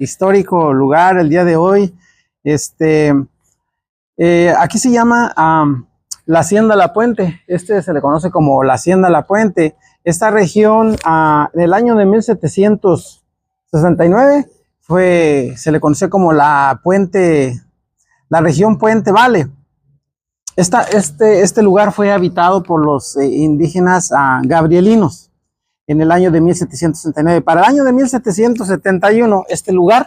histórico lugar el día de hoy. Aquí se llama la Hacienda La Puente. Se le conoce como la Hacienda La Puente. Esta región, en el año de 1769, se le conoce como la región Puente Vale. Este lugar fue habitado por los indígenas gabrielinos en el año de 1769. Para el año de 1771, este lugar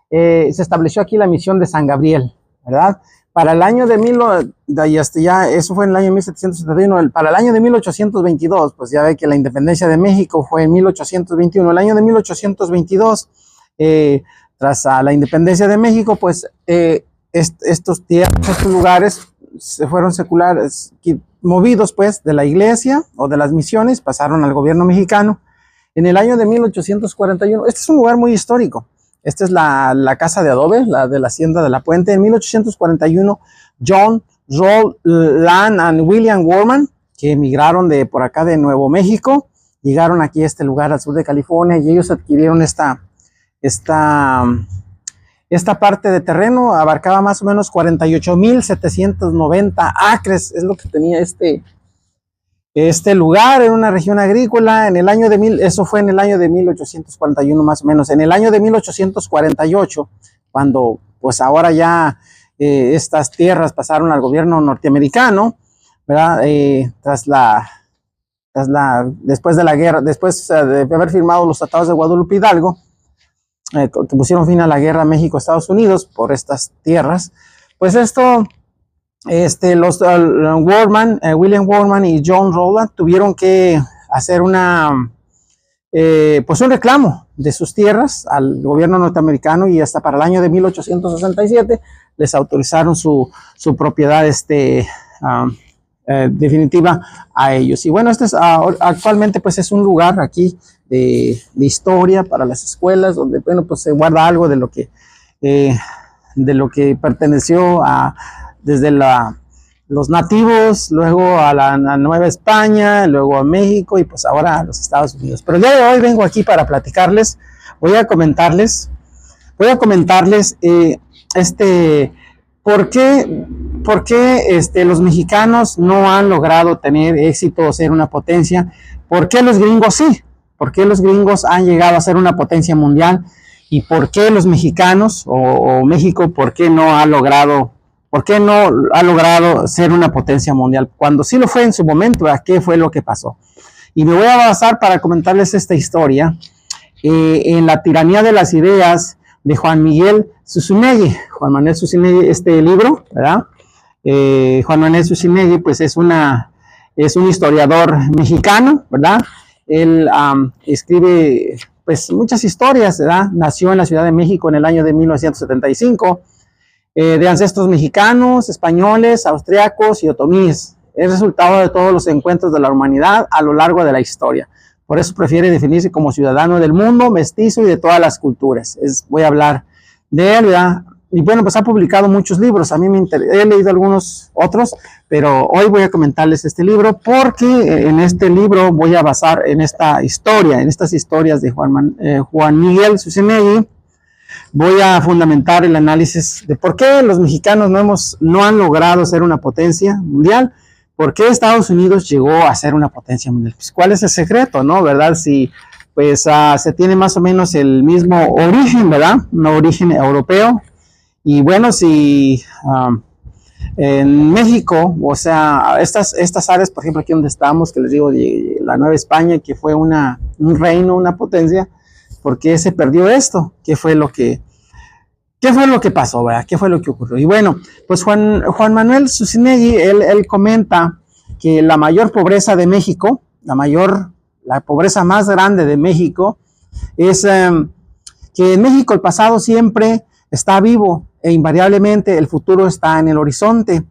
se estableció aquí la misión de San Gabriel, ¿verdad? Para el año de eso fue en el año 1771. Para el año de 1822, pues ya ve que la independencia de México fue en 1821. El año de 1822, tras la independencia de México, pues estos lugares se fueron seculares, movidos pues de la iglesia o de las misiones, pasaron al gobierno mexicano. En el año de 1841, este es un lugar muy histórico. Esta es la casa de adobe, la de la Hacienda de la Puente. En 1841, John Rowland y William Worman, que emigraron de por acá de Nuevo México, llegaron aquí a este lugar al sur de California y ellos adquirieron esta parte de terreno. Abarcaba más o menos 48,790 acres, es lo que tenía este lugar. Era una región agrícola. Eso fue en el año de 1841 más o menos. En el año de 1848, cuando pues ahora ya estas tierras pasaron al gobierno norteamericano, ¿verdad? Después de la guerra, después de haber firmado los tratados de Guadalupe Hidalgo, que pusieron fin a la guerra México-Estados Unidos por estas tierras, pues esto, los William Worman y John Rowland tuvieron que hacer pues un reclamo de sus tierras al gobierno norteamericano, y hasta para el año de 1867 les autorizaron su propiedad definitiva a ellos. Y bueno, actualmente pues es un lugar aquí de historia para las escuelas, donde bueno, pues se guarda algo de lo que perteneció desde los nativos, luego a la Nueva España, luego a México y pues ahora a los Estados Unidos. Pero el día de hoy vengo aquí para platicarles, voy a comentarles ¿por qué los mexicanos no han logrado tener éxito o ser una potencia? ¿Por qué los gringos sí? ¿Por qué los gringos han llegado a ser una potencia mundial? ¿Y por qué los mexicanos o México, por qué no ha logrado ser una potencia mundial? Cuando sí lo fue en su momento, ¿a qué fue lo que pasó? Y me voy a basar para comentarles esta historia en La tiranía de las ideas de Juan Manuel Zunzunegui. Juan Manuel Zunzunegui, este libro, ¿verdad? Juan Manuel Zunzunegui, pues es un historiador mexicano, ¿verdad? Él escribe pues muchas historias, ¿verdad? Nació en la Ciudad de México en el año de 1975, de ancestros mexicanos, españoles, austriacos y otomíes. Es resultado de todos los encuentros de la humanidad a lo largo de la historia. Por eso prefiere definirse como ciudadano del mundo, mestizo y de todas las culturas. Voy a hablar de él, ¿verdad? Y bueno, pues ha publicado muchos libros. A mí he leído algunos otros, pero hoy voy a comentarles este libro porque en este libro voy a basar en esta historia, en estas historias de Juan Miguel Zunzunegui. Voy a fundamentar el análisis de por qué los mexicanos no han logrado ser una potencia mundial. ¿Por qué Estados Unidos llegó a ser una potencia mundial? Pues, ¿cuál es el secreto, no? ¿Verdad? Si pues se tiene más o menos el mismo origen, ¿verdad? Un origen europeo. Y bueno, si en México, o sea, estas áreas, por ejemplo, aquí donde estamos, que les digo, de la Nueva España, que fue un reino, una potencia, ¿por qué se perdió esto? ¿Qué fue lo que pasó, verdad? ¿Qué fue lo que ocurrió? Y bueno, pues Juan Manuel Zunzunegui, él comenta que la mayor pobreza de México, la pobreza más grande de México, es que en México el pasado siempre está vivo e invariablemente el futuro está en el horizonte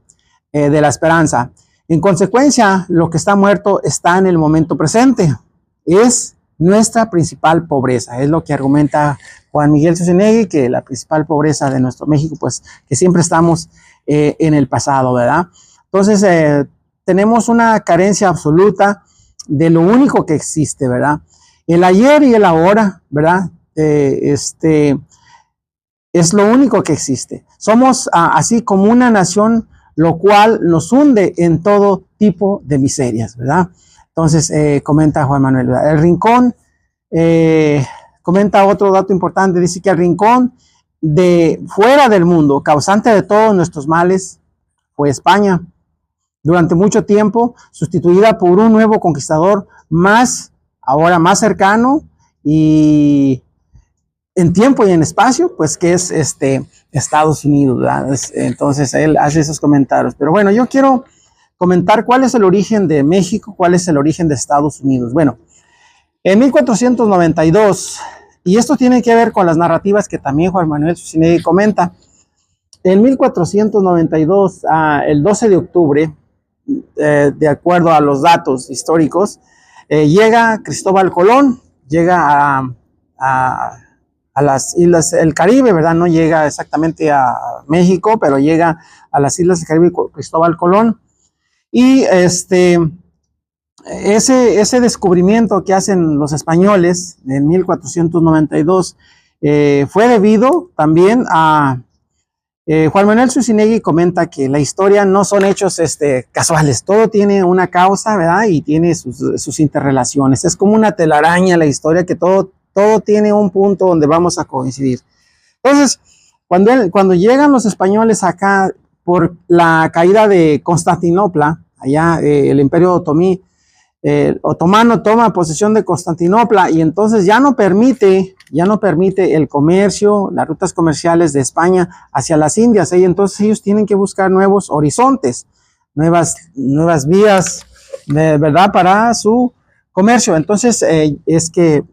de la esperanza. En consecuencia, lo que está muerto está en el momento presente. Es nuestra principal pobreza, es lo que argumenta Juan Miguel Zunzunegui, que la principal pobreza de nuestro México, pues que siempre estamos en el pasado, ¿verdad? Entonces, tenemos una carencia absoluta de lo único que existe, ¿verdad? El ayer y el ahora, ¿verdad? Es lo único que existe. Somos así como una nación, lo cual nos hunde en todo tipo de miserias, ¿verdad? Entonces, comenta Juan Manuel, ¿verdad? El Rincón, comenta otro dato importante, dice que el Rincón de fuera del mundo, causante de todos nuestros males, fue España. Durante mucho tiempo, sustituida por un nuevo conquistador ahora más cercano y en tiempo y en espacio, pues que es Estados Unidos, ¿verdad? Entonces él hace esos comentarios. Pero bueno, yo quiero comentar cuál es el origen de México, cuál es el origen de Estados Unidos. Bueno, en 1492, y esto tiene que ver con las narrativas que también Juan Manuel Zusinegui comenta. En 1492, el 12 de octubre, de acuerdo a los datos históricos, llega Cristóbal Colón, llega a las islas del Caribe, ¿verdad? No llega exactamente a México, pero llega a las islas del Caribe Cristóbal Colón. Y ese descubrimiento que hacen los españoles en 1492 fue debido también a Juan Manuel Zusinegui comenta que la historia no son hechos casuales, todo tiene una causa, ¿verdad? Y tiene sus interrelaciones. Es como una telaraña la historia, que todo tiene un punto donde vamos a coincidir. Entonces, cuando llegan los españoles acá por la caída de Constantinopla, allá el Imperio Otomano toma posesión de Constantinopla y entonces ya no permite el comercio, las rutas comerciales de España hacia las Indias, y entonces ellos tienen que buscar nuevos horizontes, nuevas vías, ¿verdad?, para su comercio. Entonces es que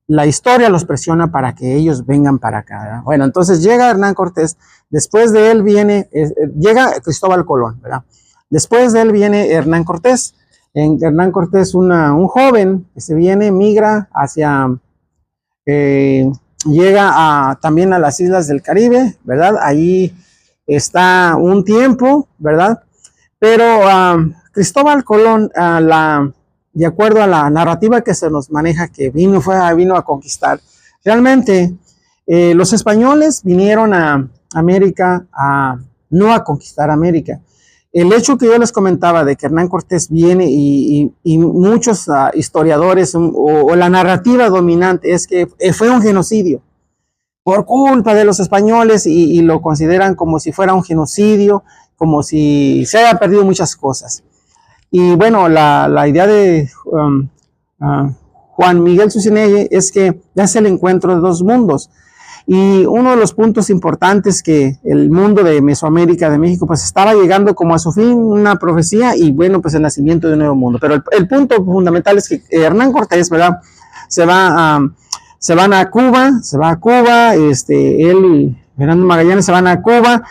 la historia los presiona para que ellos vengan para acá, ¿verdad? Bueno, entonces llega Hernán Cortés, después de él llega Cristóbal Colón, ¿verdad? Después de él viene Hernán Cortés. Hernán Cortés, un joven que se viene, migra llega también a las islas del Caribe, ¿verdad? Ahí está un tiempo, ¿verdad? Pero Cristóbal Colón, de acuerdo a la narrativa que se nos maneja, que vino a conquistar, realmente los españoles vinieron a América no a conquistar América. El hecho que yo les comentaba de que Hernán Cortés viene y muchos historiadores o la narrativa dominante es que fue un genocidio por culpa de los españoles y lo consideran como si fuera un genocidio, como si se haya perdido muchas cosas. Y bueno, la idea de Juan Miguel Zusinegui es que es el encuentro de dos mundos. Y uno de los puntos importantes que el mundo de Mesoamérica, de México, pues estaba llegando como a su fin, una profecía, y bueno, pues el nacimiento de un nuevo mundo. Pero el punto fundamental es que Hernán Cortés, ¿verdad?, se va a Cuba, él y Fernando Magallanes se van a Cuba,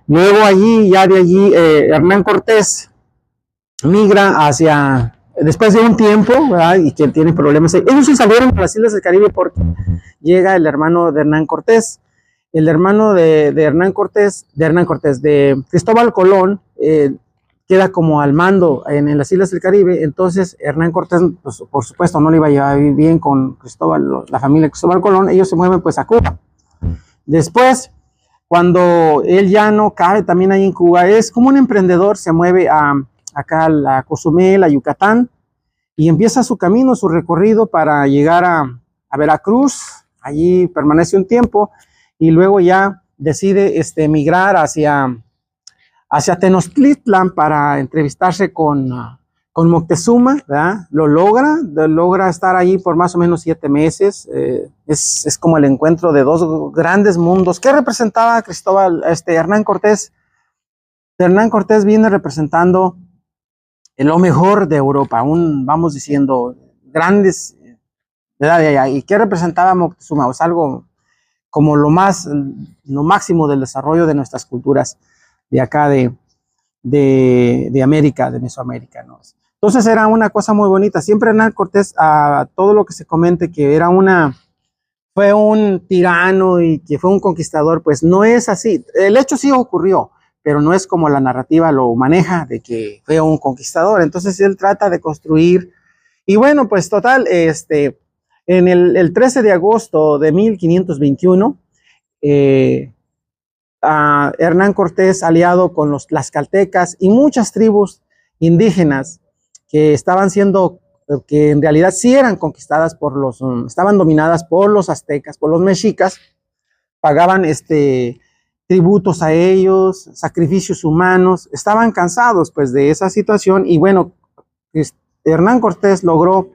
luego Hernán Cortés migra después de un tiempo, ¿verdad?, y que tiene problemas. Ellos se salieron de las islas del Caribe porque llega el hermano de Hernán Cortés. El hermano de Cristóbal Colón, queda como al mando en las islas del Caribe. Entonces Hernán Cortés, pues, por supuesto, no le iba a llevar bien con la familia de Cristóbal Colón. Ellos se mueven pues a Cuba. Después, cuando él ya no cabe también ahí en Cuba, es como un emprendedor, se mueve acá a Cozumel, a Yucatán, y empieza su camino, su recorrido para llegar a Veracruz. Allí permanece un tiempo y luego ya decide emigrar hacia Tenochtitlan para entrevistarse con Moctezuma, ¿verdad? Lo logra estar allí por más o menos 7 meses. Es como el encuentro de dos grandes mundos. ¿Qué representaba Hernán Cortés? Hernán Cortés viene representando lo mejor de Europa, vamos diciendo, grandes, ¿verdad? ¿Y qué representaba Moctezuma? Pues algo como lo máximo del desarrollo de nuestras culturas de acá de América, de Mesoamérica, ¿no? Entonces era una cosa muy bonita. Siempre Hernán Cortés, a todo lo que se comente que fue un tirano y que fue un conquistador, pues no es así. El hecho sí ocurrió, pero no es como la narrativa lo maneja, de que fue un conquistador. Entonces él trata de construir, y bueno, pues total, en el 13 de agosto de 1521, Hernán Cortés, aliado con los tlaxcaltecas y muchas tribus indígenas que estaban siendo, que en realidad sí eran conquistadas por los, estaban dominadas por los aztecas, por los mexicas, pagaban tributos a ellos, sacrificios humanos, estaban cansados pues de esa situación y bueno, Hernán Cortés logró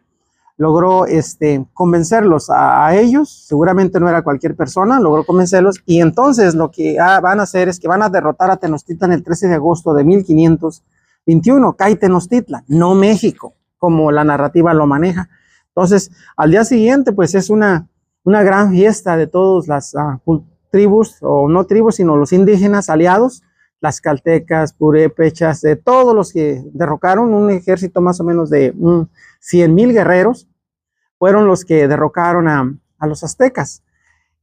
convencerlos a ellos, seguramente no era cualquier persona, logró convencerlos y entonces lo que van a hacer es que van a derrotar a Tenochtitlan el 13 de agosto de 1521, cae Tenochtitlan, no México, como la narrativa lo maneja. Entonces, al día siguiente, pues es una gran fiesta de todas las tribus, o no tribus, sino los indígenas aliados, las caltecas, purépechas, de todos los que derrocaron un ejército más o menos de 100,000 guerreros, fueron los que derrocaron a los aztecas.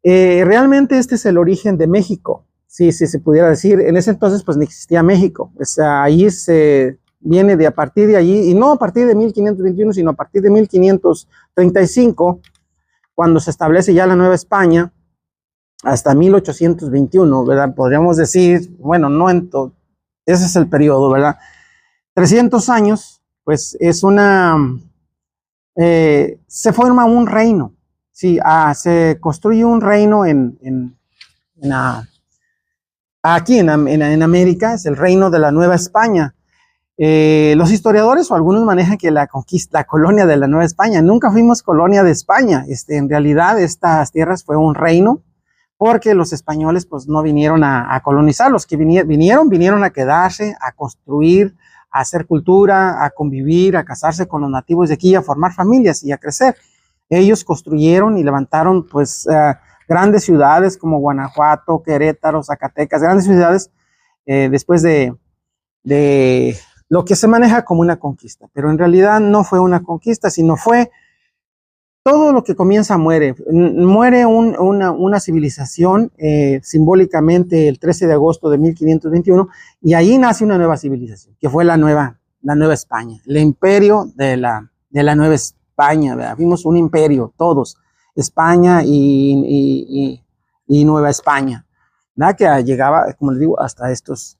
Realmente este es el origen de México, si se pudiera decir. En ese entonces pues no existía México, ahí se viene a partir de allí, y no a partir de 1521, sino a partir de 1535, cuando se establece ya la Nueva España, hasta 1821, ¿verdad? Podríamos decir, bueno, no en todo, ese es el periodo, ¿verdad? 300 años, pues es se forma un reino, sí, se construye un reino aquí en América, es el reino de la Nueva España. Los historiadores o algunos manejan que la colonia de la Nueva España, nunca fuimos colonia de España, en realidad estas tierras fue un reino, porque los españoles pues no vinieron a colonizar, los que vinieron a quedarse, a construir, a hacer cultura, a convivir, a casarse con los nativos de aquí, a formar familias y a crecer. Ellos construyeron y levantaron pues grandes ciudades como Guanajuato, Querétaro, Zacatecas, grandes ciudades después de lo que se maneja como una conquista, pero en realidad no fue una conquista, sino fue todo lo que comienza muere una civilización simbólicamente el 13 de agosto de 1521 y ahí nace una nueva civilización, que fue la Nueva España, el imperio de la Nueva España, ¿verdad? Vimos un imperio, todos, España y Nueva España, ¿verdad? Que llegaba, como les digo, hasta a estos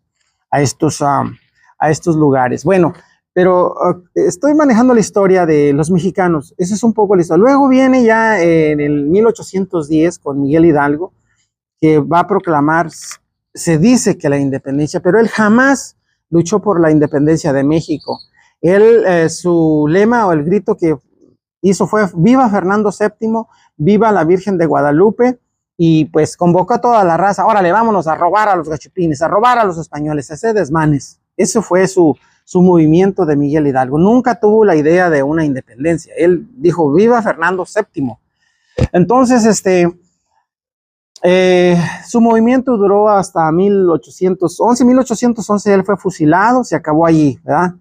lugares. Bueno, pero estoy manejando la historia de los mexicanos, esa es un poco la historia. Luego viene ya en el 1810 con Miguel Hidalgo, que va a proclamar, se dice que la independencia, pero él jamás luchó por la independencia de México. Él, su lema o el grito que hizo fue viva Fernando VII, viva la Virgen de Guadalupe, y pues convocó a toda la raza, órale, vámonos a robar a los gachupines, a robar a los españoles, a hacer desmanes. Eso fue su movimiento de Miguel Hidalgo. Nunca tuvo la idea de una independencia. Él dijo, viva Fernando VII. Entonces, su movimiento duró hasta 1811. 1811 él fue fusilado, se acabó allí, ¿verdad?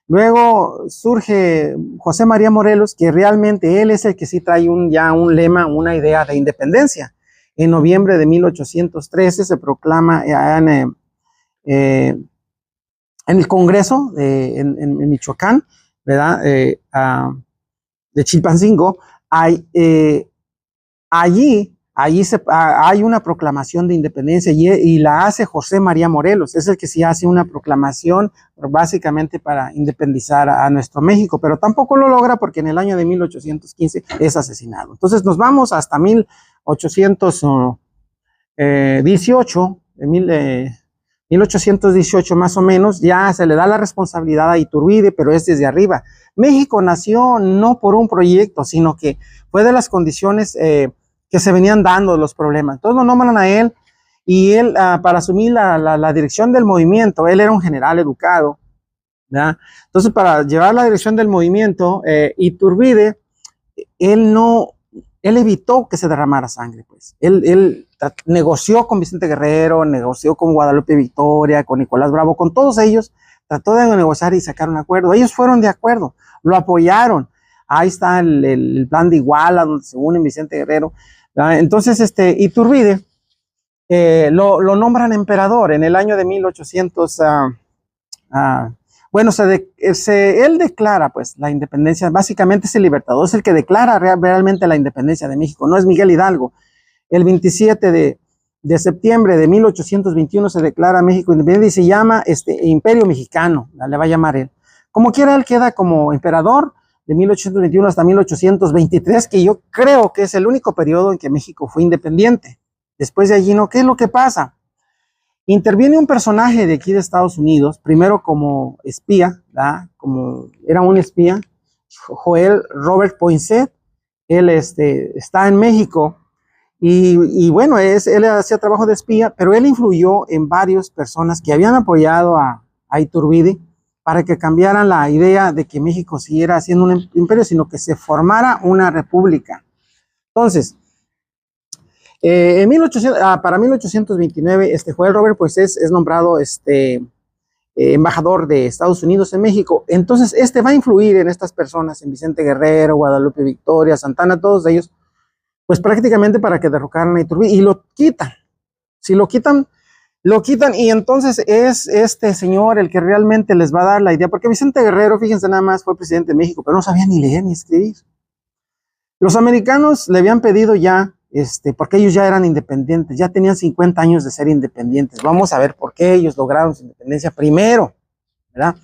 Luego surge José María Morelos, que realmente él es el que sí trae ya un lema, una idea de independencia. En noviembre de 1813 se proclama en el Congreso en Michoacán, ¿verdad? De Chilpancingo, allí hay una proclamación de independencia y la hace José María Morelos, es el que sí hace una proclamación básicamente para independizar a nuestro México, pero tampoco lo logra porque en el año de 1815 es asesinado. Entonces nos vamos hasta 1818 más o menos, ya se le da la responsabilidad a Iturbide, pero es desde arriba. México nació no por un proyecto, sino que fue de las condiciones que se venían dando los problemas. Entonces lo nombran a él, y él para asumir la dirección del movimiento, él era un general educado, ¿verdad? Entonces para llevar la dirección del movimiento, Iturbide, él evitó que se derramara sangre, pues. Él negoció con Vicente Guerrero, negoció con Guadalupe Victoria, con Nicolás Bravo, con todos ellos, trató de negociar y sacar un acuerdo. Ellos fueron de acuerdo, lo apoyaron. Ahí está el plan de Iguala, donde se unen Vicente Guerrero. Entonces, Iturbide lo nombran emperador en el año de 1800. Bueno, él declara pues la independencia, básicamente es el libertador, es el que declara realmente la independencia de México, no es Miguel Hidalgo. El 27 de septiembre de 1821 se declara México independiente y se llama Imperio Mexicano, le va a llamar él. Como quiera, él queda como emperador de 1821 hasta 1823, que yo creo que es el único periodo en que México fue independiente. Después de allí, ¿no? ¿Qué es lo que pasa? Interviene un personaje de aquí de Estados Unidos, primero como espía, ¿verdad? Como era un espía, Joel Robert Poinsett. Él está en México y bueno, él hacía trabajo de espía, pero él influyó en varias personas que habían apoyado a Iturbide para que cambiaran la idea de que México siguiera siendo un imperio, sino que se formara una república. Entonces, para 1829, Joel Robert pues es nombrado embajador de Estados Unidos en México. Entonces, va a influir en estas personas, en Vicente Guerrero, Guadalupe Victoria, Santana, todos ellos, pues prácticamente para que derrocaran a Iturbide, y lo quitan. Si lo quitan, y entonces es este señor el que realmente les va a dar la idea, porque Vicente Guerrero, fíjense nada más, fue presidente de México, pero no sabía ni leer ni escribir. Los americanos le habían pedido ya, porque ellos ya eran independientes, ya tenían 50 años de ser independientes. Vamos a ver por qué ellos lograron su independencia primero, ¿verdad?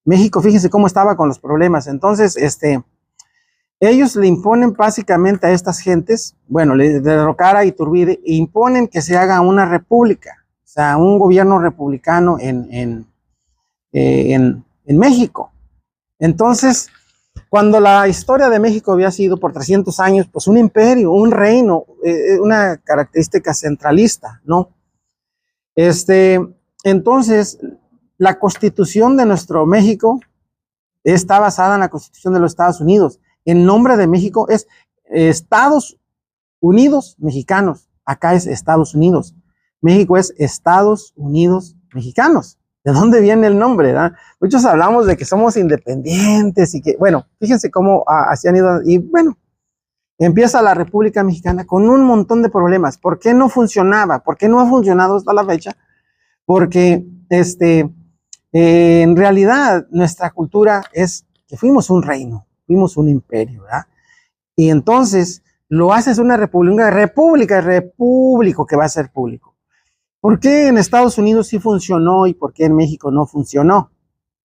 México, fíjense cómo estaba con los problemas. Entonces, ellos le imponen básicamente a estas gentes, bueno, le derrocar a Iturbide, e imponen que se haga una república, o sea, un gobierno republicano en México. Entonces, cuando la historia de México había sido por 300 años, pues un imperio, un reino, una característica centralista, ¿no? Entonces, la constitución de nuestro México está basada en la constitución de los Estados Unidos. El nombre de México es Estados Unidos Mexicanos. Acá es Estados Unidos. México es Estados Unidos Mexicanos. ¿De dónde viene el nombre? ¿Verdad? Muchos hablamos de que somos independientes y que, bueno, fíjense cómo así han ido. Y bueno, empieza la República Mexicana con un montón de problemas. ¿Por qué no funcionaba? ¿Por qué no ha funcionado hasta la fecha? Porque en realidad nuestra cultura es que fuimos un reino, fuimos un imperio, ¿verdad? Y entonces lo haces una república que va a ser público. ¿Por qué en Estados Unidos sí funcionó y por qué en México no funcionó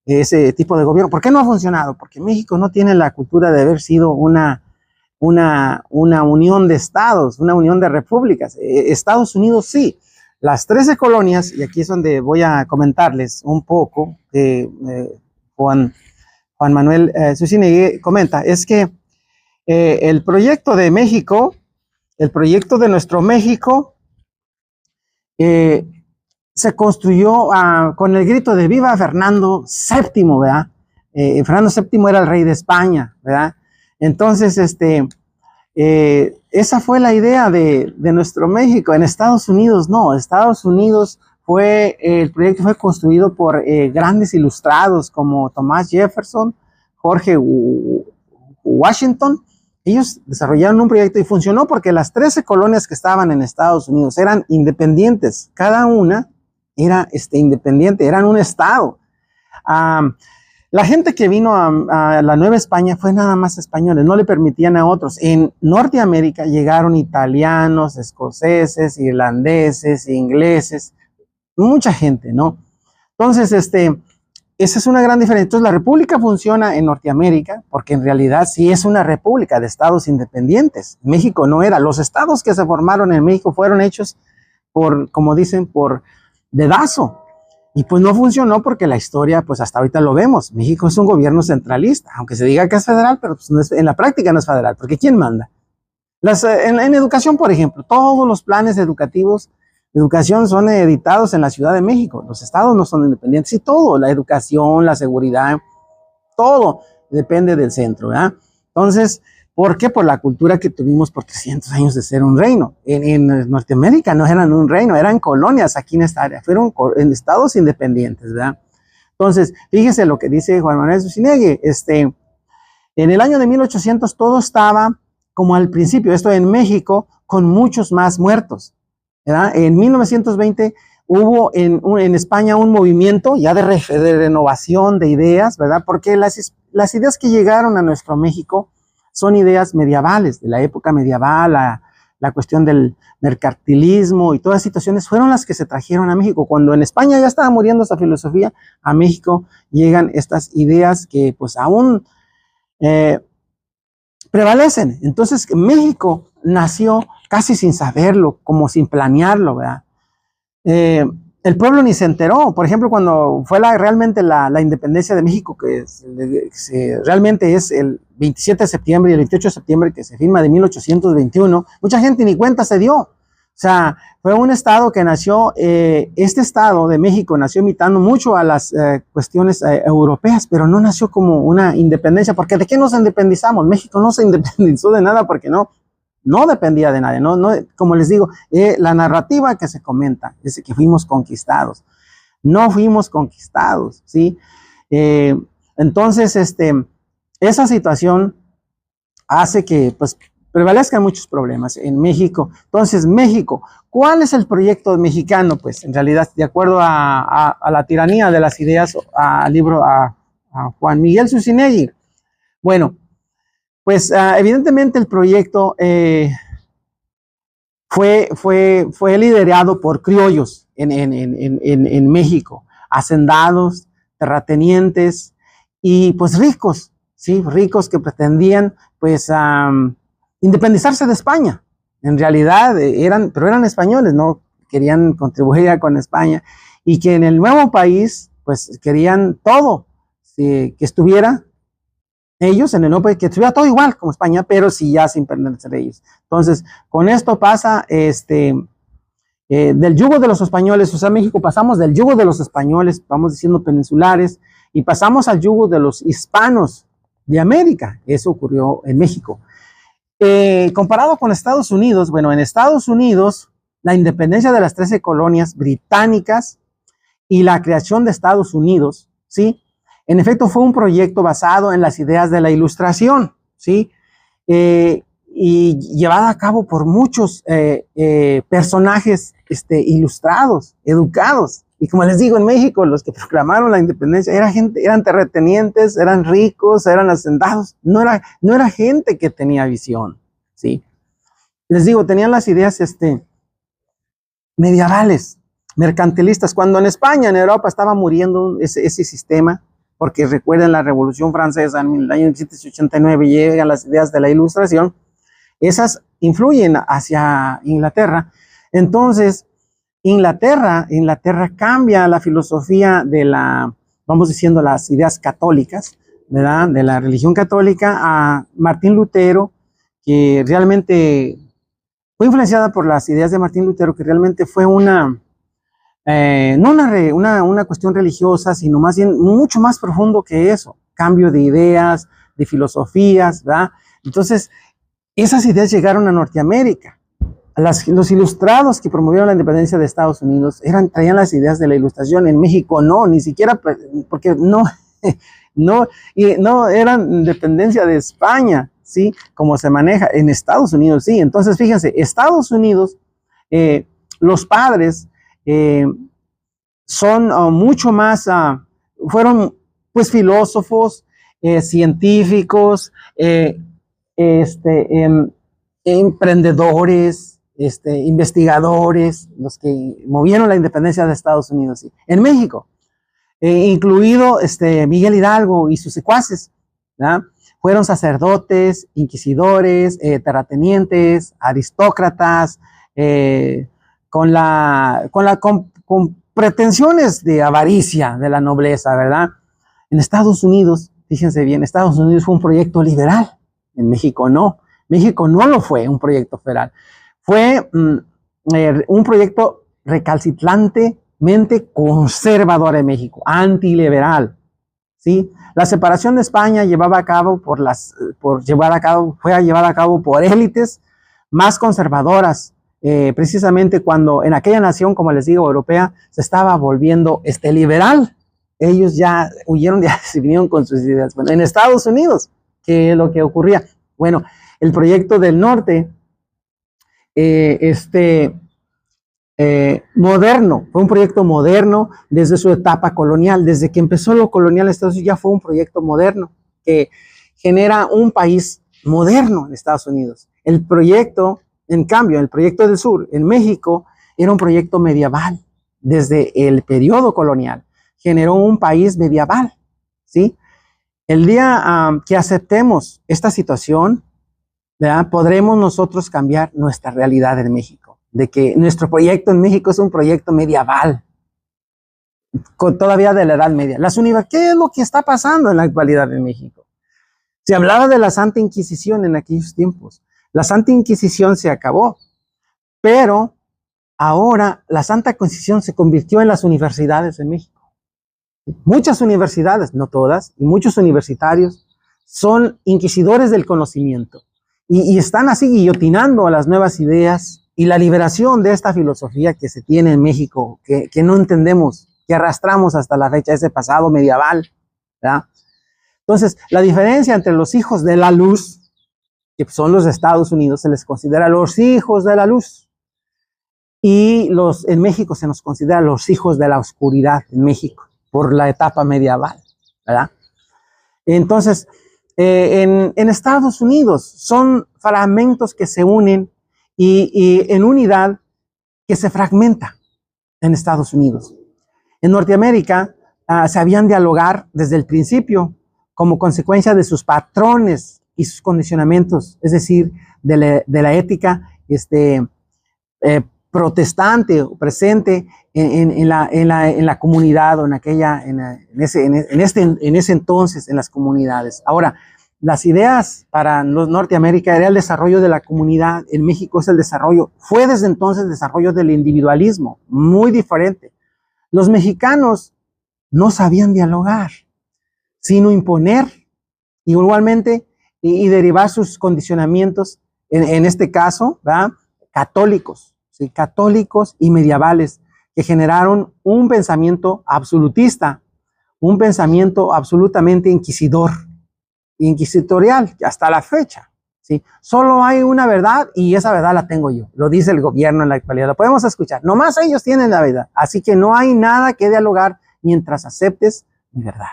ese tipo de gobierno? ¿Por qué no ha funcionado? Porque México no tiene la cultura de haber sido una unión de estados, una unión de repúblicas. Estados Unidos sí. Las 13 colonias, y aquí es donde voy a comentarles un poco, Juan Manuel Zuccinegui comenta, es que el proyecto de México, el proyecto de nuestro México, se construyó con el grito de viva Fernando VII, ¿verdad? Fernando VII era el rey de España, ¿verdad? Entonces, esa fue la idea de nuestro México. En Estados Unidos, no. Estados Unidos el proyecto fue construido por grandes ilustrados como Thomas Jefferson, George Washington. Ellos desarrollaron un proyecto y funcionó porque las 13 colonias que estaban en Estados Unidos eran independientes. Cada una era independiente, eran un estado. La gente que vino a la Nueva España fue nada más españoles, no le permitían a otros. En Norteamérica llegaron italianos, escoceses, irlandeses, ingleses, mucha gente, ¿no? Entonces, esa es una gran diferencia. Entonces, la república funciona en Norteamérica porque en realidad sí es una república de estados independientes. México no era. Los estados que se formaron en México fueron hechos por, como dicen, por dedazo. Y pues no funcionó porque la historia, pues hasta ahorita lo vemos. México es un gobierno centralista, aunque se diga que es federal, pero pues no es, en la práctica no es federal, porque ¿quién manda? En educación, por ejemplo, todos los planes educativos de educación son editados en la Ciudad de México. Los estados no son independientes y todo, la educación, la seguridad, todo depende del centro, ¿verdad? Entonces, ¿por qué? Por la cultura que tuvimos por 300 años de ser un reino. En Norteamérica no eran un reino, eran colonias aquí en esta área, fueron en estados independientes, ¿verdad? Entonces, fíjese lo que dice Juan Manuel Zuccinegui, en el año de 1800 todo estaba como al principio, esto en México, con muchos más muertos, ¿verdad? En 1920 hubo en España un movimiento ya de renovación de ideas, ¿verdad? Porque las ideas que llegaron a nuestro México son ideas medievales, de la época medieval, la cuestión del mercantilismo y todas las situaciones fueron las que se trajeron a México. Cuando en España ya estaba muriendo esa filosofía, a México llegan estas ideas que pues aún prevalecen. Entonces México nació casi sin saberlo, como sin planearlo, ¿verdad? El pueblo ni se enteró. Por ejemplo, cuando fue realmente la independencia de México, que realmente es el 27 de septiembre y el 28 de septiembre que se firma de 1821, mucha gente ni cuenta se dio. O sea, fue un estado que nació, este estado de México nació imitando mucho a las cuestiones europeas, pero no nació como una independencia, porque ¿de qué nos independizamos? México no se independizó de nada porque no dependía de nadie, como les digo, la narrativa que se comenta es que fuimos conquistados. No fuimos conquistados, ¿sí? Entonces, esa situación hace que, pues, prevalezcan muchos problemas en México. Entonces, México, ¿cuál es el proyecto mexicano? Pues, en realidad, de acuerdo a la tiranía de las ideas, al libro a Juan Miguel Zunzunegui. Bueno, pues evidentemente el proyecto fue liderado por criollos en México, hacendados, terratenientes y pues ricos, ¿sí? Ricos que pretendían pues independizarse de España. En realidad pero eran españoles, no querían contribuir con España y que en el nuevo país pues querían todo, ¿sí? Que estuviera ellos en el nuevo país, que estuviera todo igual como España, pero sí ya sin pertenecer a ellos. Entonces, con esto pasa del yugo de los españoles, o sea, México pasamos del yugo de los españoles, vamos diciendo peninsulares, y pasamos al yugo de los hispanos de América. Eso ocurrió en México. Comparado con Estados Unidos, bueno, en Estados Unidos, la independencia de las 13 colonias británicas y la creación de Estados Unidos, ¿sí? En efecto, fue un proyecto basado en las ideas de la Ilustración, ¿sí? Y llevada a cabo por muchos personajes ilustrados, educados. Y como les digo, en México, los que proclamaron la independencia eran terratenientes, eran ricos, eran hacendados. No era gente que tenía visión, ¿sí? Les digo, tenían las ideas medievales, mercantilistas. Cuando en España, en Europa, estaba muriendo ese sistema, porque recuerden la Revolución Francesa en el año 1789, llegan las ideas de la Ilustración, esas influyen hacia Inglaterra. Entonces, Inglaterra cambia la filosofía vamos diciendo, las ideas católicas, ¿verdad? De la religión católica a Martín Lutero, que realmente fue influenciada por las ideas de Martín Lutero, que realmente fue no una cuestión religiosa, sino más bien mucho más profundo que eso, cambio de ideas, de filosofías, ¿verdad? Entonces, esas ideas llegaron a Norteamérica. Los ilustrados que promovieron la independencia de Estados Unidos traían las ideas de la Ilustración. En México no, ni siquiera, porque no eran independencia de España, ¿sí? Como se maneja en Estados Unidos, sí. Entonces, fíjense, Estados Unidos, los padres son mucho más, fueron pues filósofos, científicos, emprendedores, investigadores, los que movieron la independencia de Estados Unidos. ¿Sí? En México, incluido Miguel Hidalgo y sus secuaces, ¿verdad? Fueron sacerdotes, inquisidores, terratenientes, aristócratas, con pretensiones de avaricia de la nobleza, ¿verdad? En Estados Unidos, fíjense bien, Estados Unidos fue un proyecto liberal, en México no. México no lo fue un proyecto federal, fue un proyecto recalcitrantemente conservador en México, antiliberal, ¿sí? La separación de España fue llevada a cabo por élites más conservadoras, precisamente cuando en aquella nación, como les digo, europea, se estaba volviendo liberal. Ellos ya huyeron, ya se vinieron con sus ideas. Bueno, en Estados Unidos, ¿qué es lo que ocurría? Bueno, el proyecto del norte, moderno, fue un proyecto moderno desde su etapa colonial. Desde que empezó lo colonial, Estados Unidos ya fue un proyecto moderno que genera un país moderno en Estados Unidos. El proyecto En cambio, el proyecto del sur en México era un proyecto medieval. Desde el periodo colonial generó un país medieval, ¿sí? El día que aceptemos esta situación, ¿verdad?, podremos nosotros cambiar nuestra realidad en México, de que nuestro proyecto en México es un proyecto medieval, todavía de la Edad Media. ¿Qué es lo que está pasando en la actualidad en México? Se hablaba de la Santa Inquisición en aquellos tiempos. La Santa Inquisición se acabó, pero ahora la Santa Inquisición se convirtió en las universidades en México. Muchas universidades, no todas, y muchos universitarios son inquisidores del conocimiento y están así guillotinando a las nuevas ideas y la liberación de esta filosofía que se tiene en México, que no entendemos, que arrastramos hasta la fecha, ese pasado medieval, ¿verdad? Entonces, la diferencia entre los hijos de la luz, que son los de Estados Unidos, se les considera los hijos de la luz, y en México se nos considera los hijos de la oscuridad en México, por la etapa medieval, ¿verdad? Entonces, en Estados Unidos son fragmentos que se unen y en unidad que se fragmenta en Estados Unidos. En Norteamérica sabían dialogar desde el principio como consecuencia de sus patrones y sus condicionamientos, es decir, de la ética protestante o presente en la comunidad o en ese entonces en las comunidades. Ahora, las ideas para los Norteamérica era el desarrollo de la comunidad. En México fue desde entonces el desarrollo del individualismo, muy diferente. Los mexicanos no sabían dialogar, sino imponer igualmente y derivar sus condicionamientos, en este caso, ¿verdad?, católicos, ¿sí?, católicos y medievales, que generaron un pensamiento absolutista, un pensamiento absolutamente inquisitorial, hasta la fecha, ¿sí? Solo hay una verdad y esa verdad la tengo yo, lo dice el gobierno en la actualidad, lo podemos escuchar, nomás ellos tienen la verdad, así que no hay nada que dialogar mientras aceptes mi verdad.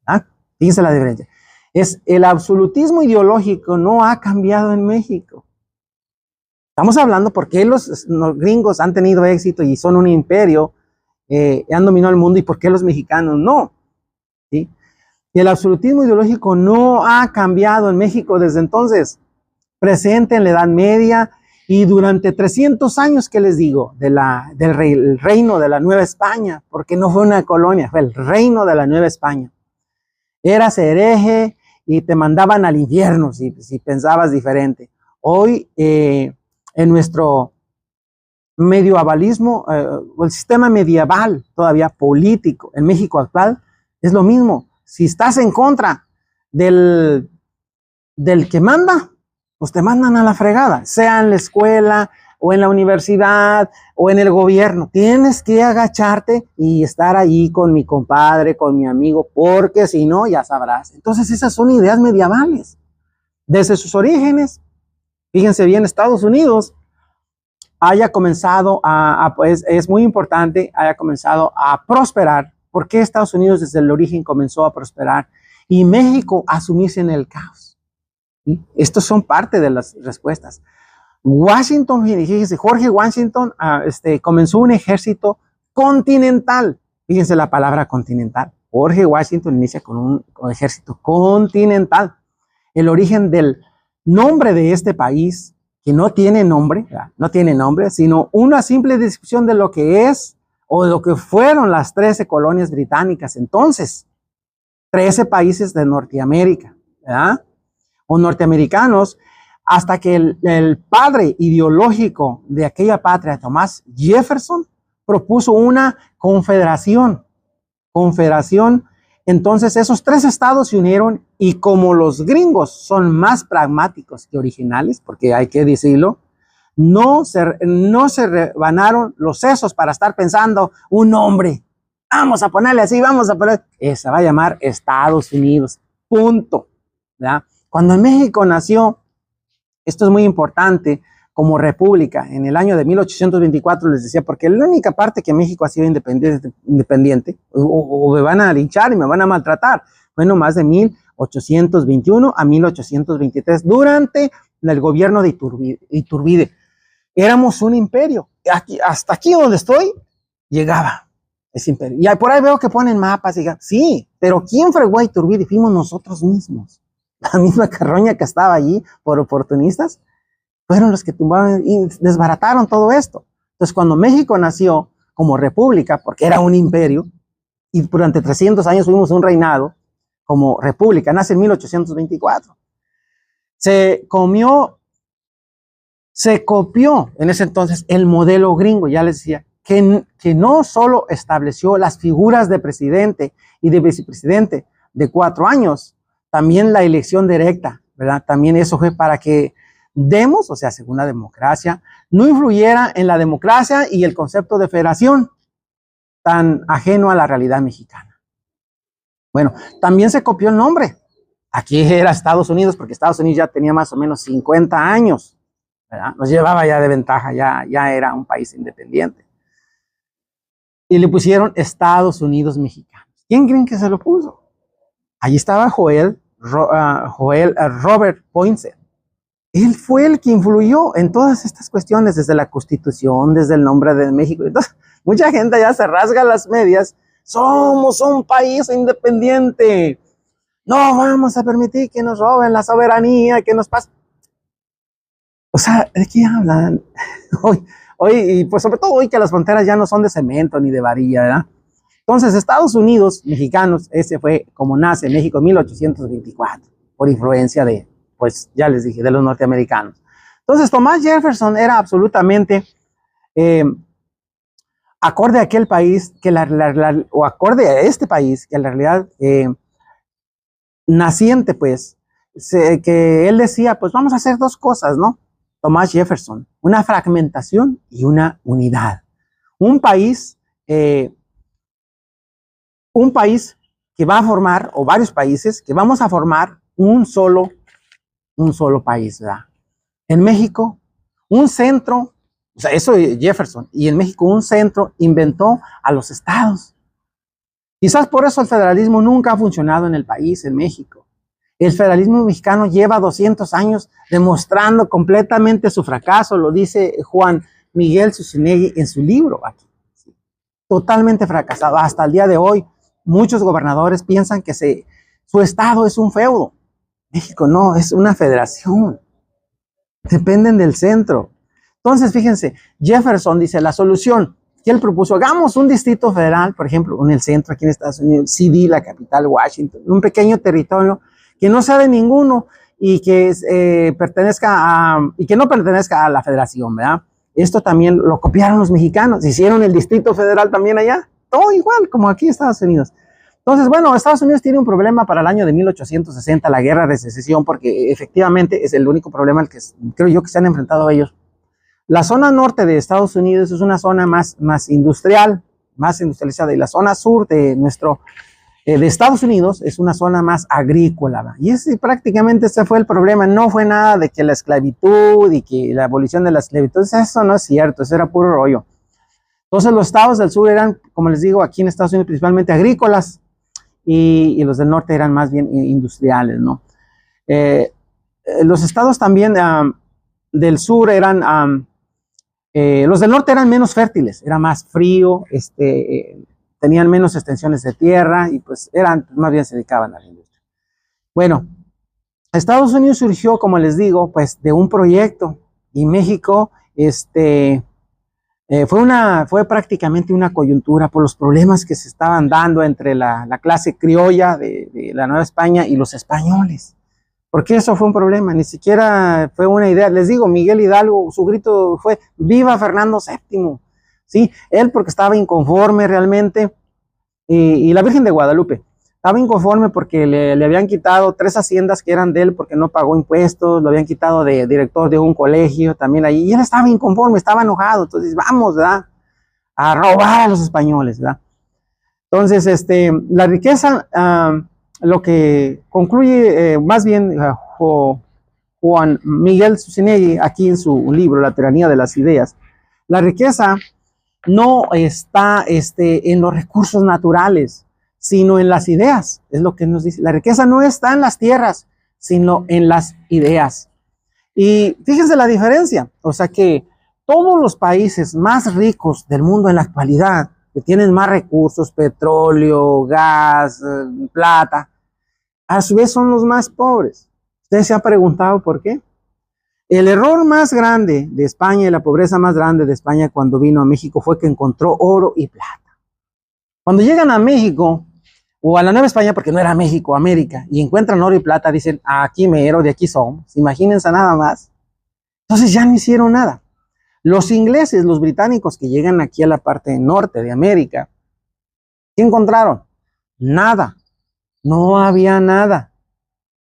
¿Ah? Fíjense la diferencia. El absolutismo ideológico no ha cambiado en México. Estamos hablando por qué los gringos han tenido éxito y son un imperio, han dominado el mundo, y por qué los mexicanos no, ¿sí? Y el absolutismo ideológico no ha cambiado en México desde entonces, presente en la Edad Media y durante 300 años, que les digo, del reino de la Nueva España, porque no fue una colonia, fue el reino de la Nueva España. Eras hereje y te mandaban al infierno si pensabas diferente. Hoy, en nuestro medievalismo, el sistema medieval todavía político en México actual, es lo mismo. Si estás en contra del que manda, pues te mandan a la fregada, sea en la escuela o en la universidad o en el gobierno. Tienes que agacharte y estar allí con mi compadre, con mi amigo, porque si no, ya sabrás. Entonces esas son ideas medievales. Desde sus orígenes, fíjense bien, Estados Unidos haya comenzado pues es muy importante, haya comenzado a prosperar. ¿Por qué Estados Unidos desde el origen comenzó a prosperar y México a sumirse en el caos? ¿Sí? Estos son parte de las respuestas. Washington, fíjense, George Washington comenzó un ejército continental. Fíjense la palabra continental. George Washington inicia con un ejército continental. El origen del nombre de este país, que no tiene nombre, sino una simple descripción de lo que es o de lo que fueron las 13 colonias británicas entonces, 13 países de Norteamérica, ¿verdad?, o norteamericanos, hasta que el padre ideológico de aquella patria, Thomas Jefferson, propuso una confederación. Entonces esos 3 estados se unieron, y como los gringos son más pragmáticos que originales, porque hay que decirlo, no se rebanaron los sesos para estar pensando un nombre. Vamos a ponerle así, se va a llamar Estados Unidos, punto, ¿verdad? Cuando en México nació, esto es muy importante, como república, en el año de 1824, les decía, porque es la única parte que México ha sido independiente, o me van a linchar y me van a maltratar, fue nomás de 1821 a 1823, durante el gobierno de Iturbide. éramos un imperio. Aquí, hasta aquí donde estoy, llegaba ese imperio. Y por ahí veo que ponen mapas. Y, sí, pero ¿quién fregó a Iturbide? Fuimos nosotros mismos. La misma carroña que estaba allí por oportunistas, fueron los que tumbaron y desbarataron todo esto. Entonces, cuando México nació como república, porque era un imperio, y durante 300 años fuimos un reinado como república, nace en 1824. Se copió en ese entonces el modelo gringo, ya les decía, que no solo estableció las figuras de presidente y de vicepresidente de 4 años, también la elección directa, ¿verdad? También eso fue para que demos, o sea, según la democracia, no influyera en la democracia y el concepto de federación tan ajeno a la realidad mexicana. Bueno, también se copió el nombre. Aquí era Estados Unidos, porque Estados Unidos ya tenía más o menos 50 años, ¿verdad? Nos llevaba ya de ventaja, ya era un país independiente. Y le pusieron Estados Unidos Mexicanos. ¿Quién creen que se lo puso? Allí estaba Robert Poinsett. Él fue el que influyó en todas estas cuestiones, desde la Constitución, desde el nombre de México. Entonces, mucha gente ya se rasga las medias. Somos un país independiente. No vamos a permitir que nos roben la soberanía, que nos pasen. O sea, ¿de qué hablan? Hoy, y pues sobre todo hoy que las fronteras ya no son de cemento ni de varilla, ¿verdad? Entonces, Estados Unidos mexicanos, ese fue como nace México en 1824, por influencia de, pues ya les dije, de los norteamericanos. Entonces, Thomas Jefferson era absolutamente acorde a aquel país, o acorde a este país, que en realidad naciente, pues, que él decía, pues vamos a hacer 2 cosas, ¿no? Thomas Jefferson, una fragmentación y una unidad. Un país que va a formar, o varios países, que vamos a formar un solo país, ¿verdad? En México, un centro, o sea, eso Jefferson, y en México un centro inventó a los estados. Quizás por eso el federalismo nunca ha funcionado en el país, en México. El federalismo mexicano lleva 200 años demostrando completamente su fracaso, lo dice Juan Miguel Zucinegui en su libro aquí. Totalmente fracasado. Hasta el día de hoy, muchos gobernadores piensan que su estado es un feudo. México no, es una federación. Dependen del centro. Entonces, fíjense, Jefferson dice, la solución que él propuso, hagamos un distrito federal, por ejemplo, en el centro, aquí en Estados Unidos, CD, la capital, Washington, un pequeño territorio que no sea de ninguno y que y que no pertenezca a la federación, ¿verdad? Esto también lo copiaron los mexicanos, hicieron el distrito federal también allá, todo igual como aquí en Estados Unidos. Entonces, bueno, Estados Unidos tiene un problema para el año de 1860, la guerra de secesión, porque efectivamente es el único problema al que creo yo que se han enfrentado ellos. La zona norte de Estados Unidos es una zona más industrial, más industrializada, y la zona sur de de Estados Unidos es una zona más agrícola, ¿va? Y prácticamente ese fue el problema. No fue nada de que la esclavitud y que la abolición de la esclavitud, eso no es cierto, eso era puro rollo. Entonces los estados del sur eran, como les digo, aquí en Estados Unidos principalmente agrícolas, y los del norte eran más bien industriales, ¿no? Los estados también del sur eran, los del norte eran menos fértiles, era más frío, tenían menos extensiones de tierra y pues más bien se dedicaban a la industria. Bueno, Estados Unidos surgió, como les digo, pues de un proyecto, y México, fue prácticamente una coyuntura por los problemas que se estaban dando entre la clase criolla de la Nueva España y los españoles. Porque eso fue un problema, ni siquiera fue una idea. Les digo, Miguel Hidalgo, su grito fue ¡Viva Fernando VII! ¿Sí? Él porque estaba inconforme realmente, y la Virgen de Guadalupe estaba inconforme porque le habían quitado 3 haciendas que eran de él porque no pagó impuestos, lo habían quitado de director de un colegio también ahí, y él estaba inconforme, estaba enojado. Entonces vamos, ¿verdad?, a robar a los españoles, ¿verdad? Entonces la riqueza, lo que concluye más bien Juan Miguel Zucinegui aquí en su libro La tiranía de las ideas, la riqueza no está en los recursos naturales, sino en las ideas, es lo que nos dice. La riqueza no está en las tierras, sino en las ideas. Y fíjense la diferencia, o sea que todos los países más ricos del mundo en la actualidad, que tienen más recursos, petróleo, gas, plata, a su vez son los más pobres. ¿Ustedes se han preguntado por qué? El error más grande de España y la pobreza más grande de España cuando vino a México fue que encontró oro y plata. Cuando llegan a México, o a la Nueva España, porque no era México, América, y encuentran oro y plata, dicen, aquí mero, de aquí somos. Imagínense nada más. Entonces ya no hicieron nada. Los ingleses, los británicos que llegan aquí a la parte norte de América, ¿qué encontraron? Nada. No había nada.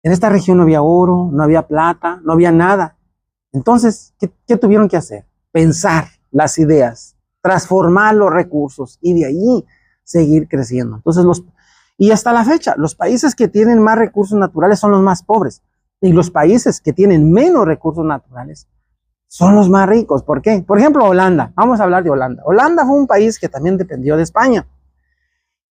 En esta región no había oro, no había plata, no había nada. Entonces, ¿qué tuvieron que hacer? Pensar las ideas, transformar los recursos y de ahí seguir creciendo. Entonces, y hasta la fecha, los países que tienen más recursos naturales son los más pobres. Y los países que tienen menos recursos naturales son los más ricos. ¿Por qué? Por ejemplo, Holanda. Vamos a hablar de Holanda. Holanda fue un país que también dependió de España.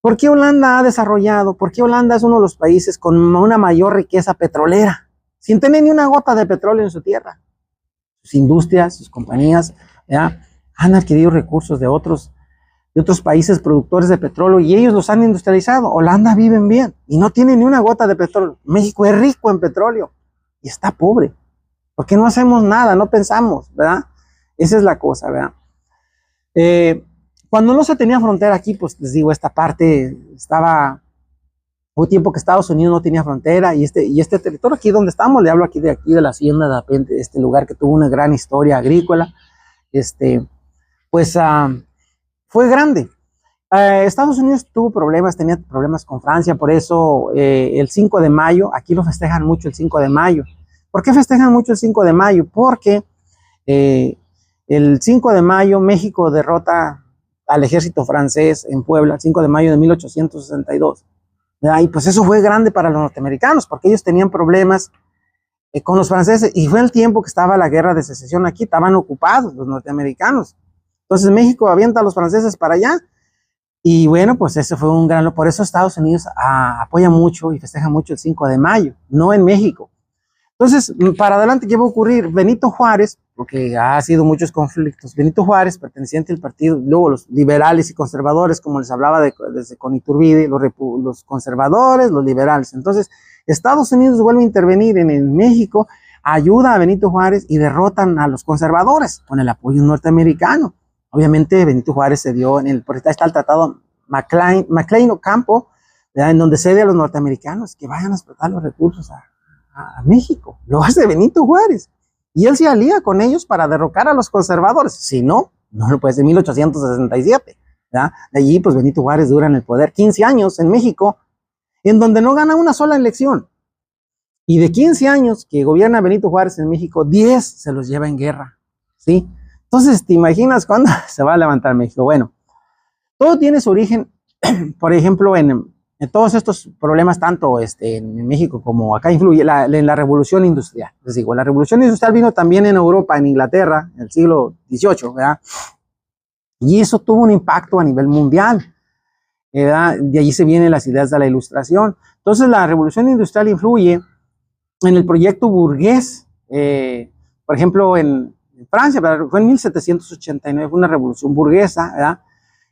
¿Por qué Holanda ha desarrollado? ¿Por qué Holanda es uno de los países con una mayor riqueza petrolera? Sin tener ni una gota de petróleo en su tierra. Sus industrias, sus compañías, ¿ya?, han adquirido recursos de otros países productores de petróleo y ellos los han industrializado. Holanda viven bien y no tiene ni una gota de petróleo. México es rico en petróleo y está pobre. ¿Por qué no hacemos nada? No pensamos, ¿verdad? Esa es la cosa, ¿verdad? Cuando no se tenía frontera aquí, pues les digo, esta parte hubo tiempo que Estados Unidos no tenía frontera y este territorio aquí donde estamos, le hablo aquí de la hacienda de este lugar que tuvo una gran historia agrícola, fue grande. Estados Unidos tenía problemas con Francia, por eso el 5 de mayo, aquí lo festejan mucho el 5 de mayo. ¿Por qué festejan mucho el 5 de mayo? Porque el 5 de mayo México derrota al ejército francés en Puebla, el 5 de mayo de 1862. Y pues eso fue grande para los norteamericanos, porque ellos tenían problemas con los franceses, y fue el tiempo que estaba la guerra de secesión aquí, estaban ocupados los norteamericanos. Entonces México avienta a los franceses para allá, y bueno, pues ese fue un gran... Por eso Estados Unidos apoya mucho y festeja mucho el 5 de mayo, no en México. Entonces, para adelante, ¿qué va a ocurrir? Benito Juárez, porque ha sido muchos conflictos, Benito Juárez, perteneciente al partido, luego los liberales y conservadores, como les hablaba desde con Iturbide, los conservadores, los liberales. Entonces, Estados Unidos vuelve a intervenir en México, ayuda a Benito Juárez y derrotan a los conservadores con el apoyo norteamericano. Obviamente, Benito Juárez se dio, por ahí está el tratado McLean-Ocampo, en donde cede a los norteamericanos que vayan a explotar los recursos a México. Lo hace Benito Juárez. Y él se alía con ellos para derrocar a los conservadores. Si no, no, pues de 1867. ¿Ya? De allí, pues Benito Juárez dura en el poder 15 años en México, en donde no gana una sola elección. Y de 15 años que gobierna Benito Juárez en México, 10 se los lleva en guerra. ¿Sí? Entonces, ¿te imaginas cuándo se va a levantar México? Bueno, todo tiene su origen, por ejemplo, en todos estos problemas, tanto en México como acá, influye en la revolución industrial. Les digo, la revolución industrial vino también en Europa, en Inglaterra, en el siglo XVIII, ¿verdad? Y eso tuvo un impacto a nivel mundial, ¿verdad? De allí se vienen las ideas de la Ilustración. Entonces, la revolución industrial influye en el proyecto burgués, por ejemplo, en Francia, fue en 1789, fue una revolución burguesa, ¿verdad?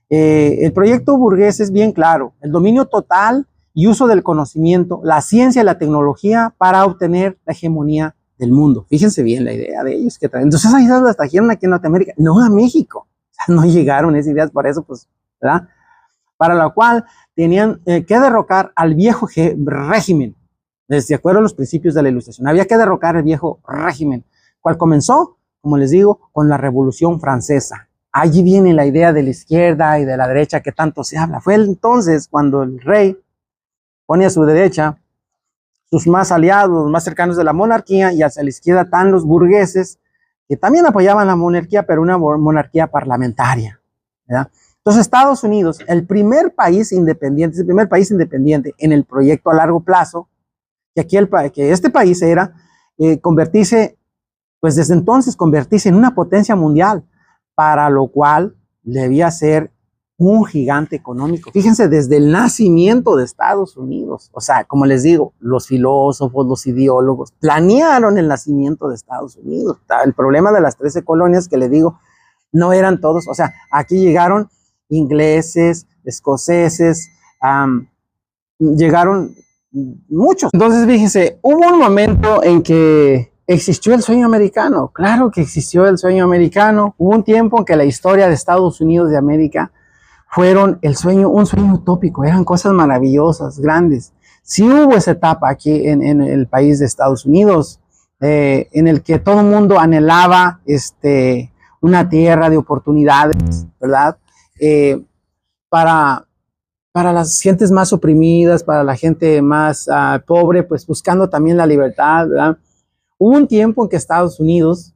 El proyecto burgués es bien claro: el dominio total y uso del conocimiento, la ciencia y la tecnología para obtener la hegemonía del mundo. Fíjense bien la idea de ellos que traen. Entonces esas ideas las trajeron aquí en Norteamérica, no a México. O sea, no llegaron esas ideas, por eso, pues, ¿verdad? Para lo cual tenían que derrocar al viejo régimen, de acuerdo a los principios de la Ilustración. Había que derrocar el viejo régimen, cual comenzó, como les digo, con la Revolución Francesa. Allí viene la idea de la izquierda y de la derecha que tanto se habla. Fue entonces cuando el rey pone a su derecha sus más aliados, los más cercanos de la monarquía, y hacia la izquierda están los burgueses, que también apoyaban la monarquía, pero una monarquía parlamentaria, ¿verdad? Entonces Estados Unidos, el primer país independiente en el proyecto a largo plazo, que este país era convertirse, pues desde entonces convertirse en una potencia mundial, para lo cual debía ser un gigante económico. Fíjense, desde el nacimiento de Estados Unidos, o sea, como les digo, los filósofos, los ideólogos, planearon el nacimiento de Estados Unidos. El problema de las 13 colonias que les digo, no eran todos, o sea, aquí llegaron ingleses, escoceses, llegaron muchos. Entonces, fíjense, hubo un momento en que existió el sueño americano. Claro que existió el sueño americano. Hubo un tiempo en que la historia de Estados Unidos de América fueron un sueño utópico, eran cosas maravillosas, grandes. Sí hubo esa etapa aquí en el país de Estados Unidos, en el que todo el mundo anhelaba una tierra de oportunidades, ¿verdad? Para las gentes más oprimidas, para la gente más pobre, pues buscando también la libertad, ¿verdad? Hubo un tiempo en que Estados Unidos